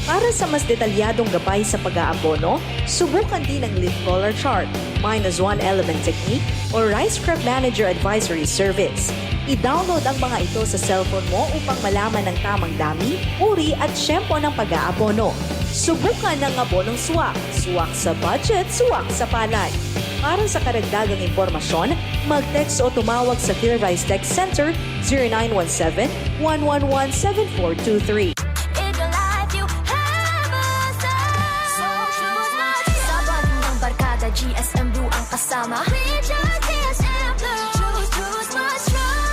Para sa mas detalyadong gabay sa pag-aabono, subukan din ang leaf color chart, -1 element technique, o Rice Crop Manager Advisory Service. I-download ang mga ito sa cellphone mo upang malaman ang tamang dami, uri at syempo ng pag-aabono. Subukan ng abonong swak. Swak sa budget, swak sa palay. Para sa karagdagang impormasyon, mag-text o tumawag sa Clear Rise Text Center 0917-111-7423. Sa bandang barkada, GSM Blue ang kasama. GSM Blue. Choose what's true.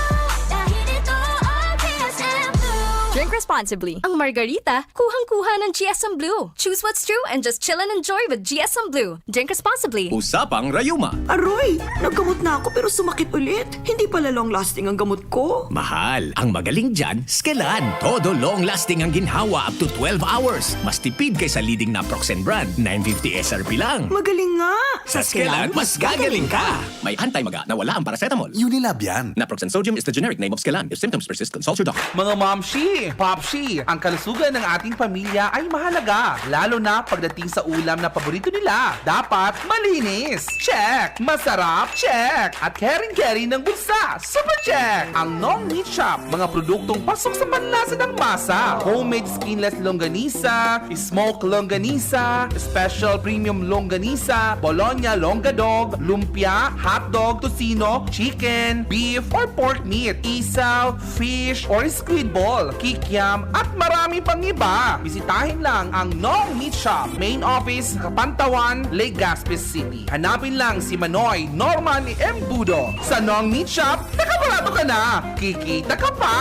Dahil ito ang GSM Blue. Drink responsibly. Ang margarita, kuhang-kuha ng GSM Blue. Choose what's true and just chill and enjoy with GSM Blue. Drink responsibly. Usapang Rayuma. Aroy, naggamot na ako pero sumakit ulit. Hindi pala long-lasting ang gamot ko. Mahal. Ang magaling dyan, Skelan. Todo long-lasting ang ginhawa up to 12 hours. Mas tipid kaysa leading naproxen brand. 950 SRP lang. Magaling nga. Sa Skelan, mas gagaling ka. May anti-maga na wala ang paracetamol. Unilab yan. Naproxen sodium is the generic name of Skelan. If symptoms persist, consult your doctor. Mga momshi, popshi, ang kalusugan ng ating pamilya ay mahalaga. Lalo na pagdating sa ulam na paborito nila. Dapat malinis. Check. Masarap. Check. At caring-caring ng bulsa. Super check. Ang Nong Meat Shop. Mga produktong pasok sa panlasa ng masa. Homemade skinless longganisa, smoked longganisa, special premium longganisa, Bologna longadog, lumpia, hotdog, tocino, chicken, beef, or pork meat, isaw, fish, or squid ball, kikiam, at marami pang iba. Bisitahin lang ang Nong Meat Shop, main office, Kapantawan, Legazpi City. Hanapin lang si Manoy Norman M. Budo. Sa Nong Meat Shop, nakabarato ka na. Kikita ka pa!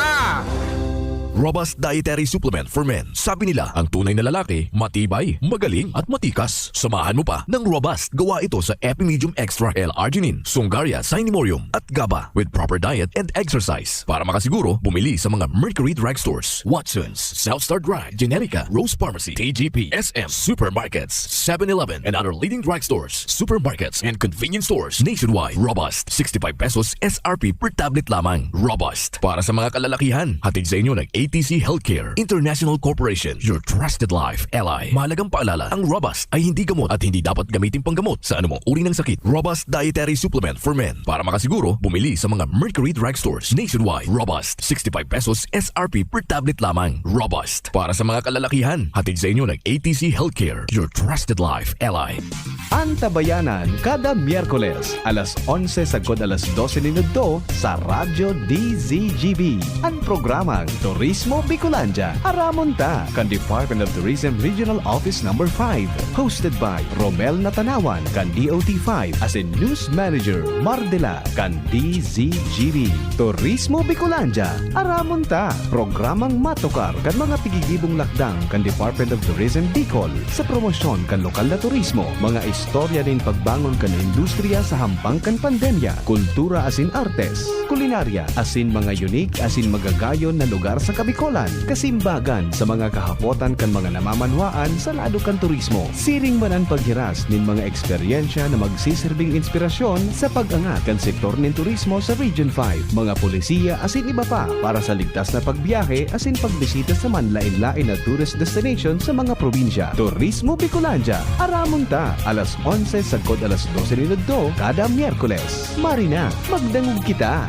Robust Dietary Supplement for Men. Sabi nila, ang tunay na lalaki, matibay, magaling at matikas. Samahan mo pa ng Robust. Gawa ito sa Epimedium Extra L-Arginine, Songaria Cinnamomum at GABA with proper diet and exercise. Para makasiguro, bumili sa mga Mercury Drugstores, Watson's, Southstar Drug, Generica, Rose Pharmacy, TGP, SM, Supermarkets, 7-Eleven, and other leading drugstores, supermarkets, and convenience stores nationwide. Robust, 65 pesos SRP per tablet lamang. Robust, para sa mga kalalakihan. Hatid sa inyo ng ATC Healthcare International Corporation, your trusted life ally. Mahalagang paalala, ang Robust ay hindi gamot at hindi dapat gamitin panggamot sa anumang uri ng sakit. Robust Dietary Supplement for Men. Para makasiguro, bumili sa mga Mercury Drugstores nationwide. Robust, 65 pesos SRP per tablet lamang. Robust, para sa mga kalalakihan. Hatid sa inyo ng ATC Healthcare, your trusted life ally. Antabayanan kada Miyerkules, alas 11 sagod alas 12 minuto sa Radyo DZGB. Ang programang Turismo Bicolandia, Aramonta, kan Department of Tourism Regional Office Number 5. Hosted by Romel Natanawan, kan DOT5, as in News Manager Mardela, kan DZGB. Turismo Bicolandia, Aramonta, programang matukar kan mga pigigibong lakdang kan Department of Tourism Bicol sa promosyon kan lokal na turismo, mga istorya din pagbangon kan industriya sa hampang kan pandemya, kultura asin artes, kulinarya asin mga unique asin magagayon na lugar sa Kabikolan, kasimbagan sa mga kahapotan kan mga namamanwaan sa lado kan turismo. Siring manan paghiras nin mga eksperyensya na magsisilbing inspirasyon sa pag-angat kan sektor nin turismo sa Region 5, mga polisiya asin iba pa para sa ligtas na pagbiyahe asin pagbisita sa manlain-lain na tourist destination sa mga probinsya. Turismo Bicolandia, Aramonta, alas 11 sagod alas 12 minuto kada Miyerkules. Marina, magdangog kita!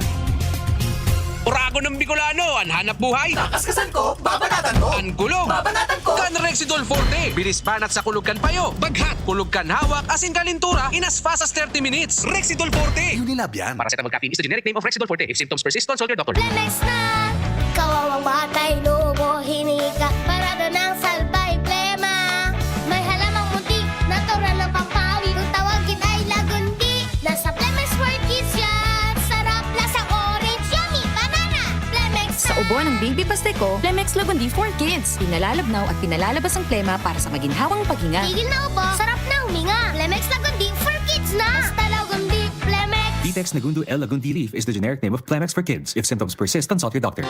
Urago ng Bicolano, ang hanap buhay. Kaskasan ko, babanatan mo. Ang kulog, Babanatan ko. kan Rexidol Forte. Bilis banat sa kulog kan payo. Baghat, kulog kan hawak, asin kalintura in as fast as 30 minutes. Rexidol Forte. Unilab yan. Paracetamol caffeine is the generic name of Rexidol Forte. If symptoms persist, consult your doctor. Lemex na, kawawang batay, lubo, hinika, parada ng salbay, plema. May halamang munti, natural ng pampawi, kung tawagin ay lagundi. Nasa Plemex for Kids yan, sarap lasang orange, yummy, banana. Plemex na. Sa ubo ng Baby Pasteco, Plemex Lagundi for Kids. Pinalalabnaw at pinalalabas ang plema para sa maginhawang paghinga. Tigil na ubo, sarap na huminga. Plemex Lagundi for Kids na. Basta Lagundi, Plemex. Vitex Nagundu L. Lagundi Leaf is the generic name of Plemex for kids. If symptoms persist, consult your doctor.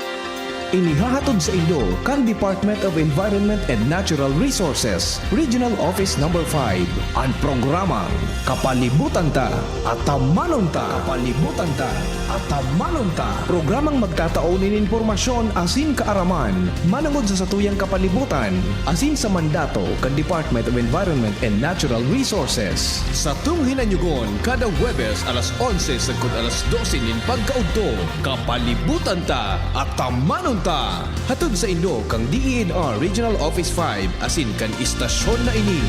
Inihahatod sa inyo kan Department of Environment and Natural Resources, Regional Office No. 5, ang programang Kapalibutan Ta at Tamanon Ta. Kapalibutan Ta at Tamanon Ta. Programang magtataunin informasyon asin kaaraman, manangod sa satuyang kapalibutan, asin sa mandato kan Department of Environment and Natural Resources. Sa tunghinanyugon, kada Huwebes alas 11 sagkod alas 12 nin pagkaudto, Kapalibutan Ta at Tamanon Ta. Hatod sa inyo kang DENR Regional Office 5 asin kan istasyon na ini.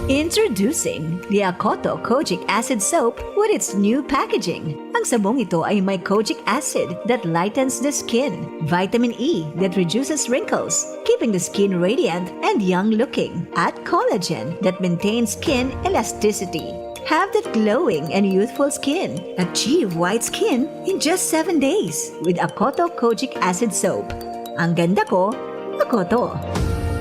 Introducing the Akoto Kojic Acid Soap with its new packaging. Ang sabong ito ay may kojic acid that lightens the skin, vitamin E that reduces wrinkles, keeping the skin radiant and young-looking, at collagen that maintains skin elasticity. Have that glowing and youthful skin. Achieve white skin in just 7 days with Akoto Kojic Acid Soap. Ang ganda ko, Akoto.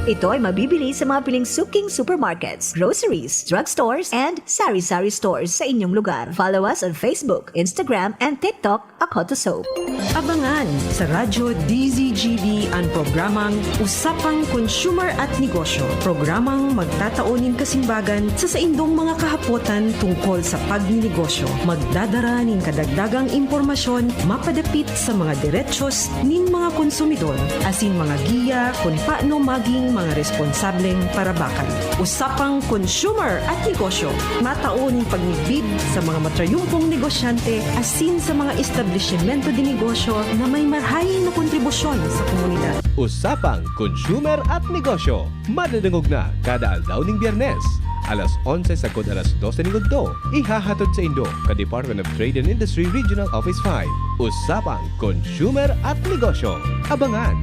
Ito ay mabibili sa mga piling suking supermarkets, groceries, drugstores, and sari-sari stores sa inyong lugar. Follow us on Facebook, Instagram, and TikTok, Akoto Soap. Abangan sa Radyo DZGB ang programang Usapang Consumer at Negosyo. Programang magtataunin kasimbagan sa indong mga kahapotan tungkol sa pagninegosyo. Magdadara nin kadagdagang impormasyon mapadapit sa mga diretsyon nin mga konsumidor, asin mga giya kung paano maging mga responsableng parabakan. Usapang Consumer at Negosyo. Matauning pagnibid sa mga matrayumpong negosyante asin sa mga establishmento di negosyo na may marhayin na kontribusyon sa komunidad. Usapang Consumer at Negosyo. Madadangog na kada aldaw ning Biyernes. Alas 11 sagkod alas 12 ning udto. Ihahatod sa Indo ka Department of Trade and Industry Regional Office 5. Usapang Consumer at Negosyo. Abangan!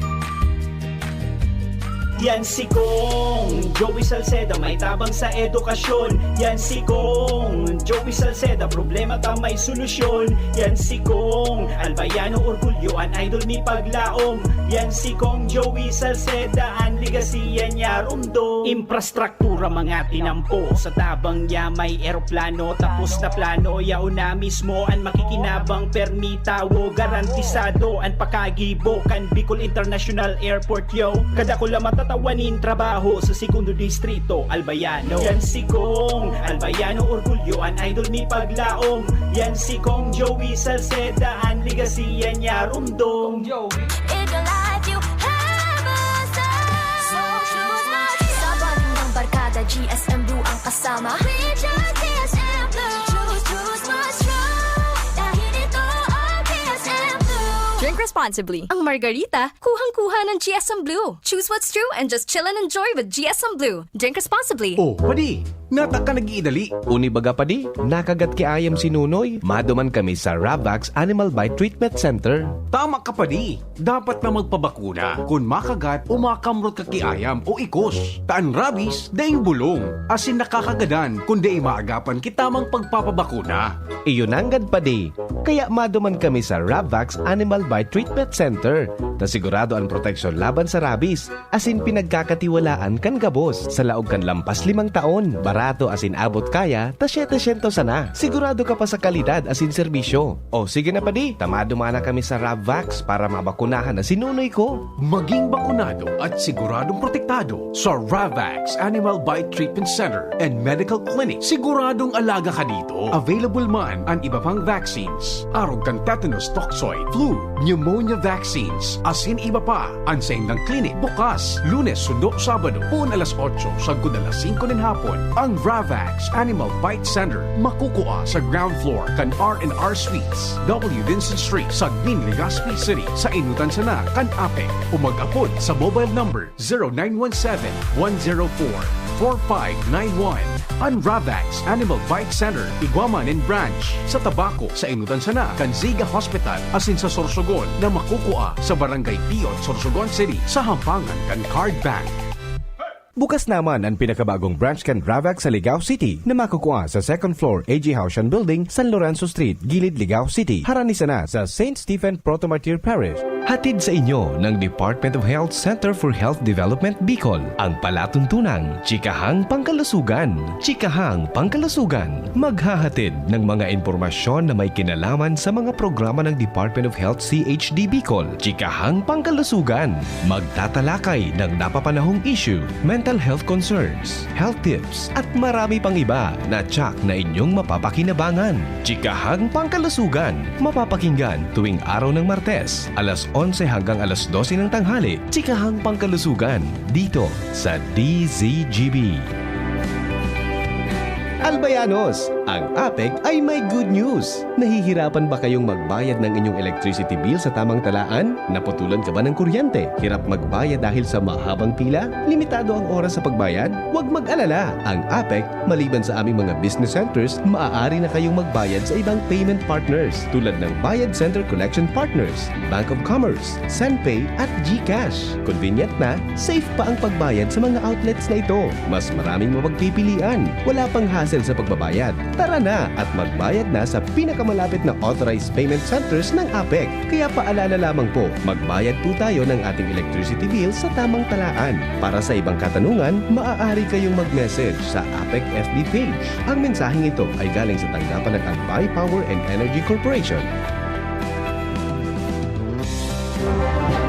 Yan si Kong Joey Salceda, may tabang sa edukasyon. Yan si Kong Joey Salceda, problema ta may solusyon. Yan si Kong Albayano Orgulyo, an idol ni paglaom. Yan si Kong Joey Salceda, an ligasiya niya rumdo. Infrastruktura mga tinampo, sa tabang niya may eroplano. Tapos na plano, yao na mismo an makikinabang permitawo. Garantisado an pakagibo kan Bicol International Airport yo. Kada ko lang tawanin trabaho sa segundo distrito, Albayano. Yan si Kong Albayano Orgulyo, an idol ni paglaom. Yan si Kong Joey Salceda, an ligasiya niya rumdo. Sa bandang barkada, GSM Blue ang kasama. Drink responsibly. Ang margarita, kuhang-kuha ng GSM Blue. Choose what's true and just chill and enjoy with GSM Blue. Drink responsibly. Oh, padi, nata ka nag-iidali. Uni baga padi, nakagat ki ayam si Nunoy. Maduman kami sa Ravax Animal Bite Treatment Center. Tama ka padi, dapat na magpabakuna kung makagat o makamrot ka kiayam o ikos. Taan rabies, daing bulong. Asin nakakagadan kung daing maagapan kitamang pagpapabakuna. Iyon anggad padi, kaya maduman kami sa Ravax Animal Bite Treatment Center na sigurado ang proteksyon laban sa rabies, asin pinagkakatiwalaan kan gabos sa laog kan lampas 5 taon. Barato asin abot kaya, ta 700 sana. Sigurado ka pa sa kalidad asin serbisyo. O sige na padi, tamado mana kami sa Ravax para mabakunahan na sinunoy ko. Maging bakunado at siguradong protektado sa Ravax Animal Bite Treatment Center and Medical Clinic. Siguradong alaga ka dito. Available man ang iba pang vaccines. Arog kan tetanus toxoid, flu, pneumonia vaccines, asin iba pa. Ang sa indang clinic bukas, Lunes, Sundo, Sabado, pun alas 8, sagkod alas 5 ng hapon. Ang Ravax Animal Bite Center makukuha sa ground floor kan R&R Suites, W. Vincent Street, Sagbin, Legazpi City. Sa inutan sana kan Ape. Umag-apod sa mobile number 0917-104-4591. Ang Ravax Animal Bite Center, Iguaman and Branch. Sa Tabaco, sa inutan sana kan Ziga Hospital, asin sa Sorsogon na makukuha sa Barangay Piot, Sorsogon City sa hampangan kan Card Bank. Bukas naman ang pinakabagong branch kan Ravax sa Ligao City na makukuha sa 2nd floor AG Haushan Building, San Lorenzo Street, Gilid, Ligao City. Harani sana sa St. Stephen Protomartyr Parish. Hatid sa inyo ng Department of Health Center for Health Development Bicol ang palatuntunang Chikahang Pangkalusugan. Chikahang Pangkalusugan, maghahatid ng mga impormasyon na may kinalaman sa mga programa ng Department of Health CHD Bicol. Chikahang Pangkalusugan, magtatalakay ng napapanahong issue, mental health concerns, health tips, at marami pang iba na tsak na inyong mapapakinabangan. Chikahang Pangkalusugan, mapapakinggan tuwing araw ng Martes, alas 11 hanggang alas 12 ng tanghali. Chikahang Pangkalusugan, dito sa DZGB. Albayanos, ang APEC ay may good news. Nahihirapan ba kayong magbayad ng inyong electricity bill sa tamang talaan? Naputulan ka ba ng kuryente? Hirap magbayad dahil sa mahabang pila? Limitado ang oras sa pagbayad? Huwag mag-alala. Ang APEC, maliban sa aming mga business centers, maaari na kayong magbayad sa ibang payment partners tulad ng Bayad Center Collection Partners, Bank of Commerce, SendPay at GCash. Convenient na, safe pa ang pagbayad sa mga outlets na ito. Mas maraming mapagpipilian. Wala pang hassle sa pagbabayad. Tara na at magbayad na sa pinakamalapit na authorized payment centers ng APEC. Kaya paalala lamang po, magbayad po tayo ng ating electricity bill sa tamang talaan. Para sa ibang katanungan, maaari kayong mag-message sa APEC FB page. Ang mensaheng ito ay galing sa tanggapan ng Albay Power and Energy Corporation.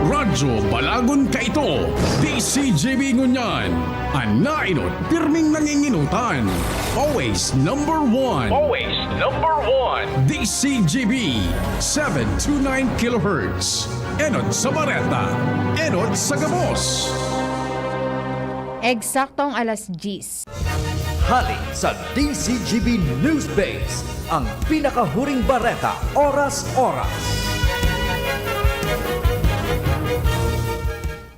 Radyo Balagon ka ito, DCGB Ngunyan, ang nainot pirming nanginginutan. Always number one. Always number one. DCGB, 729 kHz. Enot sa Bareta, enot sa Gabos. Eksaktong alas 10. Hali sa DCGB News Base, ang pinakahuring bareta oras-oras.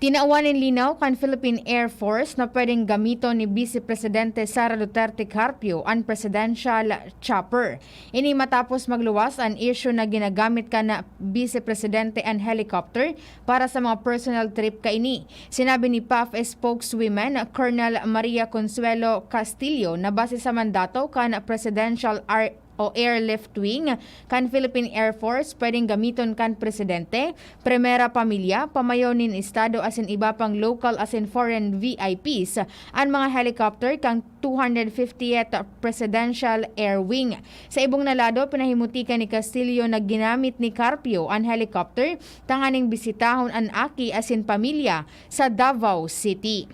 Tinauan ng linaw kan Philippine Air Force na pwedeng gamito ni Vice Presidente Sara Duterte Carpio ang presidential chopper. Ini matapos magluwas ang issue na ginagamit ka na Vice Presidente ang helicopter para sa mga personal trip kaini. Sinabi ni PAF spokeswoman Colonel Maria Consuelo Castillo na base sa mandato kan Presidential Airlift Wing kan Philippine Air Force pwedeng gamiton kan presidente, primera pamilya, pamayonin estado asin iba pang local asin foreign VIPs ang mga helicopter kang 250th Presidential Air Wing. Sa ibong nalado, pinahimutikan ni Castillo na ginamit ni Carpio ang helicopter tanganing bisitahon ang aki asin pamilya sa Davao City.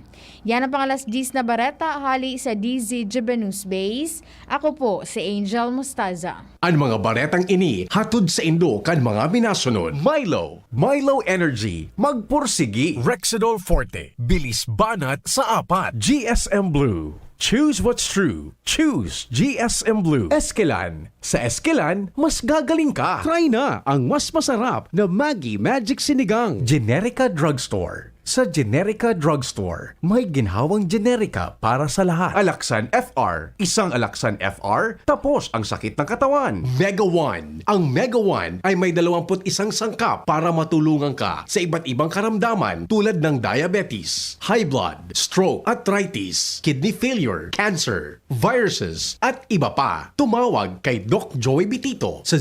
Yan ang pangalas 10 na bareta, hali sa DZGB News Base. Ako po si Angel Mostaza. Ang mga baretang ini, hatod sa Indo kan mga minasunod. Milo Energy, magpursigi. Rexidol Forte, bilis banat sa apat. GSM Blue, choose what's true. Choose GSM Blue. Esquilan, sa Esquilan, mas gagaling ka. Try na ang mas masarap na Maggi Magic Sinigang. Generica Drugstore. Sa Generica Drugstore, may ginhawang generika para sa lahat. Alaksan FR, isang Alaksan FR, tapos ang sakit ng katawan. Mega One. Ang Mega One ay may 21 sangkap para matulungan ka sa iba't ibang karamdaman tulad ng diabetes, high blood, stroke, arthritis, kidney failure, cancer, viruses, at iba pa. Tumawag kay Doc Joey Bitito sa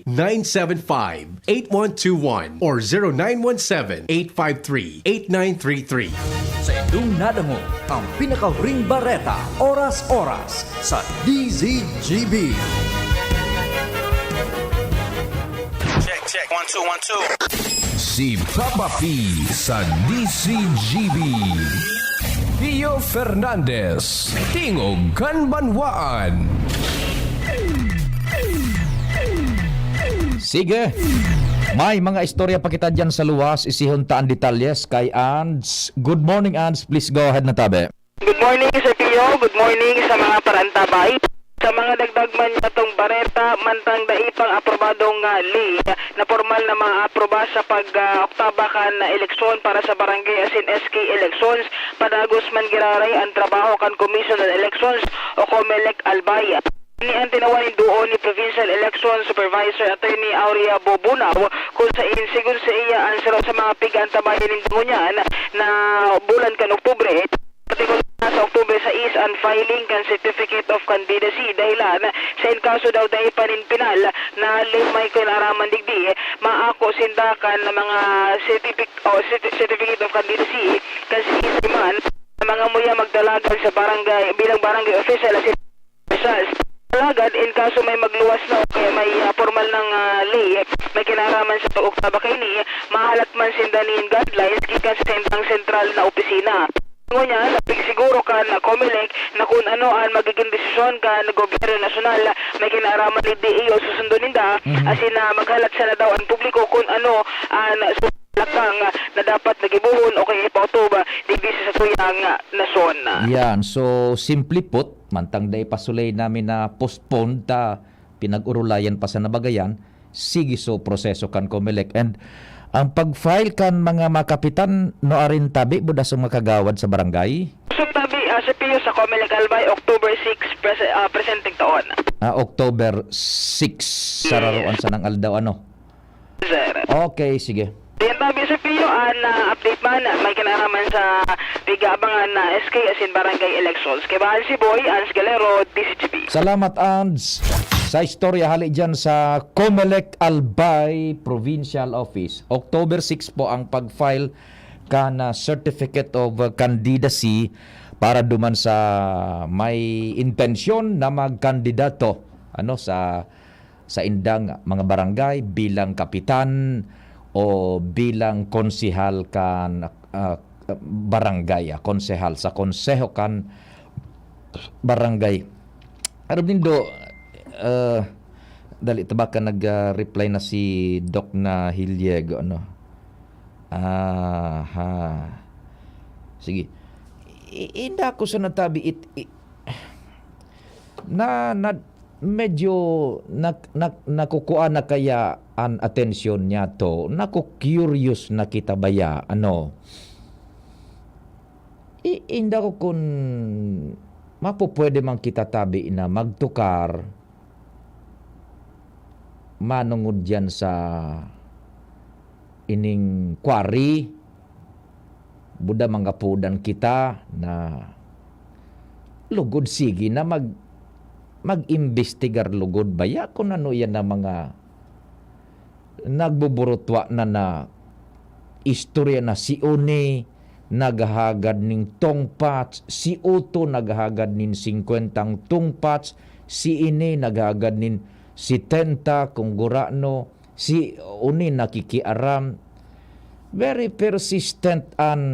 0998-975-8121 or 0917-853-8933. Sa inyong nadango, ang pinakahuring bareta oras-oras sa DZGB. Check, 1 2 1 2. Si Papa P sa DCGB. Pio Fernandez, Tingog Kanbanwaan. Sige. May mga istorya pa kita dyan sa luwas. Isihon taan detalyes kay Ands. Good morning, Ands. Please go ahead na tabi. Good morning, Sir Pio. Good morning sa mga parantabay. Sa mga dagdag man itong bareta, mantang daipang aprobadong li na formal na maaproba sa pag-oktabakan na eleksyon para sa barangay asin SK elections. Padagos man giraray ang trabaho kan Commission on Elections o COMELEC Albay. Ini ang tinawanin doon ni Provincial Election Supervisor Attorney Aurea Bobunaw kung sa insigun sa iya ang sarap sa mga pigantabayan ng dungunyan na bulan kan Oktubre. Patikot na sa Oktubre sa iya release and filing kan certificate of candidacy dahilan sa inkaso daw dahil paninpinal na limay kinaraman digdi maako sindakan ng mga certificate of candidacy kasi man mga muya magdalagan sa barangay bilang barangay official as officials. Talagad, in kaso may magluwas na o kaya may formal ng lay, may kinaraman sa tuok na bakay ni, mahalat man sindanin guidelines gikan sa sentang sentral na opisina. Ngunyan, siguro ka na COMELEC na kung ano ang magiging desisyon ka na gobyerno nasyonal, may kinaraman ni DEO susundunin da, asin na maghalat sa na daw ang publiko kung ano ang lakang na dapat nagibuhon o kaya ipautuba digdi sa tuyang nasyon. Yan, so simply put, mantang day pasulay namin na postpone ta pinag-urulayan pa sa nabagayan, sige so proseso kan COMELEC. And ang pag-file kan mga makapitan no arin tabi buda sa makagawad sa barangay? So tabi sa PIO sa COMELEC Albay October 6 presenting taon. October 6 sa raruan sa nang aldaw ano? Sir. Okay, sige. Diyan tabi sa PIO update man may kinaraman sa pigabangan na SK asin barangay elections. Kay Bahal si Boy, Ans Galero, DCGB. Salamat, Ans. Sa istorya hali dyan sa COMELEC Albay Provincial Office. October 6 po ang pag-file ka na Certificate of Candidacy para duman sa may intensyon na magkandidato sa indang mga barangay bilang kapitan o bilang konsehal kan barangay, konsehal sa konseho kan barangay. Aram nindo dali tabak ka nag-reply na si Doc na Hiliego ano. Sige. Inda ko sa natabi na medyo nakukuha na kaya ang atensyon niya to. Naku-curious na kita baya ano. Inda ko kung mapupwede man kita tabi na magtukar manungod dyan sa ining quarry buda manggapudan kita na lugod sige na mag-imbestigar lugod baya kung ano yan na mga nagbuburutwa na istorya na si Une naghahagad ning tongpats, si Uto naghahagad nin 50 tongpats, si Ine naghahagad nin si Tenta kung gurano, si Une nakikiaram. Very persistent and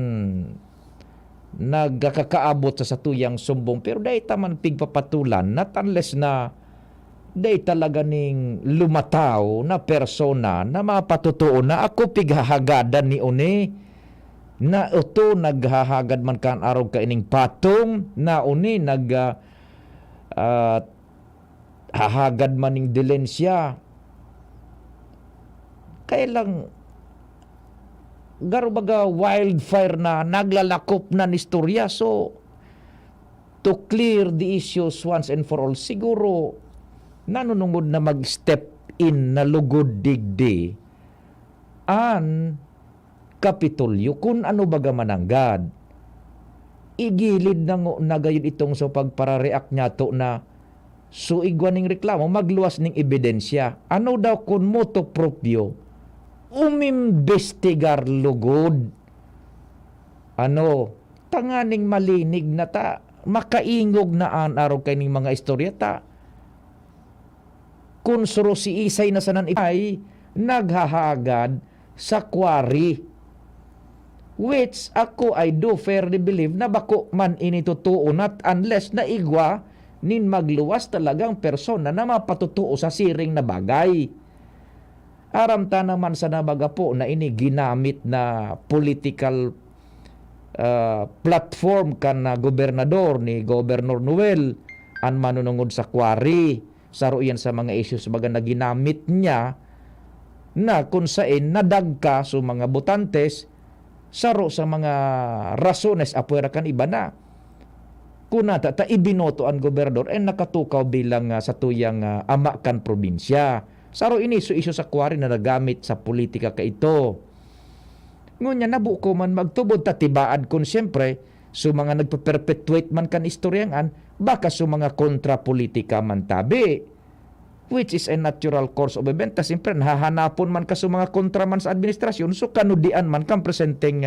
nagkakaabot sa satuyang sumbong pero dahil taman pigpapatulan not unless na dahil talaga ning lumataw na persona na mapatutuo na ako pighahagadan ni Une na ito naghahagad man kan araw ka ining patong na Une hahagad man ning dilensya kailang garo baga wildfire na naglalakop na nistorya. So to clear the issues once and for all siguro nanunungod na mag-step in na lugod digdi an Kapitolyo kung ano baga mananggad igilid na gayon itong so pagparareact niya to na suigwan ning reklamo magluwas ning ebidensya ano daw kung moto proprio umimbestigar lugod ano tanganing malinig na ta makaingog na araw kay ning mga istorya ta kung suro si Isay na sanan ay naghahagad sa quarry which ako I do fairly believe na bako man initutuo not unless na igwa nin magluwas talagang persona na mapatutuo sa siring na bagay. Aramta naman sa nabaga po na ini ginamit na political platform kan na gobernador ni Governor Noel ang manunungod sa quarry. Saro yan sa mga issues baga na ginamit niya na kung saan nadagka sa mga botantes saro sa mga rasones apuera kan iba na. Kuna ta ibinoto ang gobernador ay nakatukaw bilang sa tuyang ama kan probinsya. Saro ini isu sa quarry na nagamit sa politika ka ito. Ngunya nabuko man magtubod tatibaad kung siyempre So mga nagpa-perpetuate man kan istoryangan, baka so mga kontrapolitika man tabi, which is a natural course of event. Siyempre, nahahanapon man ka so mga kontra man sa administrasyon, so kanudian man kang presenteng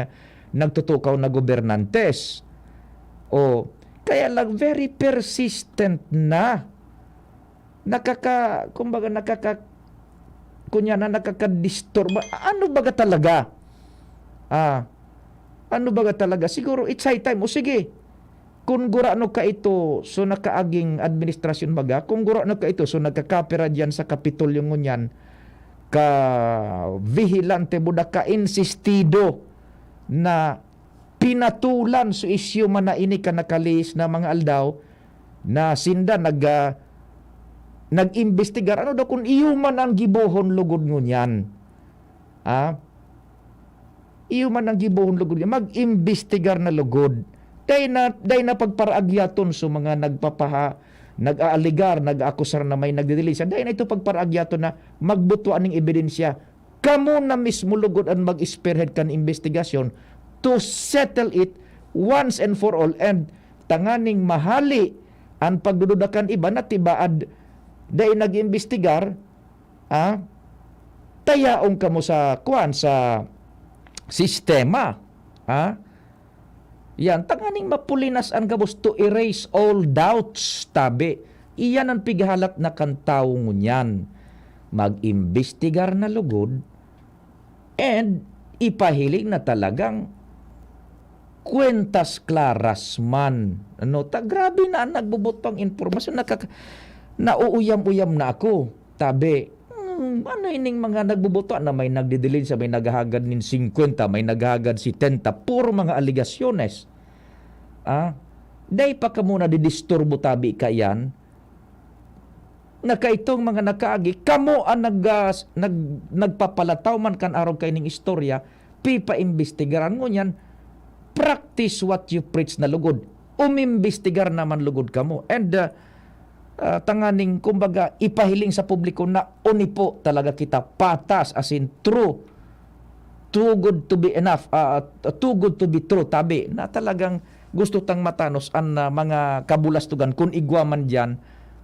nagtutukaw na gobernantes. O, kaya lang very persistent na nakaka-disturb. Ano baga talaga? Ano baga talaga? Siguro it's high time. O sige, kung gurano ka ito, so nakaaging administrasyon baga, kung gurano ka ito, so nagkakapira dyan sa Kapitolyo ngunyan, ka vigilante buda ka insistido na pinatulan so isyu man na ini ka nakalis na mga aldaw na sinda nag-imbestigar. Ano daw kung iyo man ang gibohon lugod ngunyan? Iyo man ang gibohon lugod ngunyan, mag-imbestigar na lugod. Day na pagparaagyaton so mga nag-aaligar, nag-akusar na may nagdidilisa. Day na ito pagparaagyaton na magbutuan ng ebidensya. Kamo na mismo lugod ang mag-spearhead kan investigasyon to settle it once and for all, and tanganing mahali ang pagdududakan iba na tibaad day nag-imbestigar, tayaong kamo sa sistema. Yan, tanganing mapulinas ang gabos to erase all doubts, tabi. Iyan ang pighalat na kantaw ngunyan. Mag-imbestigar na lugod and ipahiling na talagang kwentas klaras man. Grabe na ang nagbubot pang informasyon. Nauuyam-uyam na ako. Tabi, ano ining mga nagbuboto na may nagdidilin sa may naghahagad nin 50, may naghahagad si 70, puro mga aligasyones. Day pa ka muna didisturbo tabi ka yan. Nakaitong mga nakaagi, kamo ang nagpapalataw man kan araw kay ning istorya, pipa-imbestigaran mo yan, practice what you preach na lugod. Umimbestigar naman lugod kamo. And tanganing kumbaga ipahiling sa publiko na unipo talaga kita patas, as in true, too good to be enough, too good to be true, tabi na talagang gusto tang matanos ang mga kabulastugan kung igwaman dyan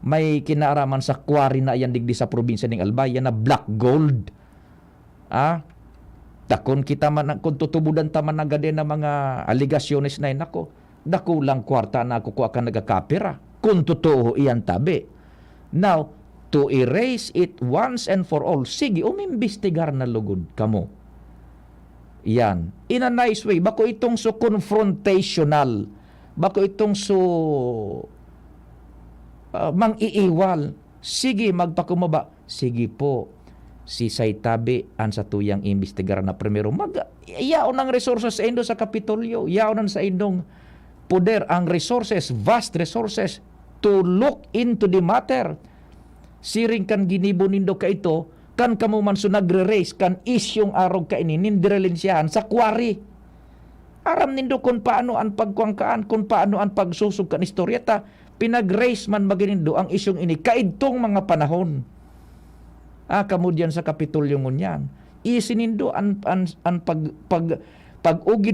may kinaaraman sa quarry na yan digdi sa probinsya ng Albay na black gold. Takon kita man kung tutubudan taman na gade na mga aligasyones na nako, dakulang kwarta na ako akan nagakapira kung totoo iyan tabi. Now, to erase it once and for all, sige, umimbestigar na lugod kamo. Yan. In a nice way. Bako itong so confrontational. Bako itong so mang-iiwal. Sige, magpakumaba. Sige po. Si Saytabi ang sa tuyang imbestigar na primero. Yaon ang resources sa indo sa Kapitolyo. Yaon ang sa indong poder. Ang resources, vast resources to look into the matter. Siring kan ginibo nindo ka ito, kan kamo man so nagre-raise, kan isyong araw ka ini, nindirelensyahan sa quarry. Aram nindo kung paano ang pagkuangkaan, kung paano ang pagsusog kan istoryata, pinag-raise man maginindo ang isyong ini, kaidtong mga panahon. Kamudyan sa Kapitolyo ngunyan. Isinindo ang pag-ugid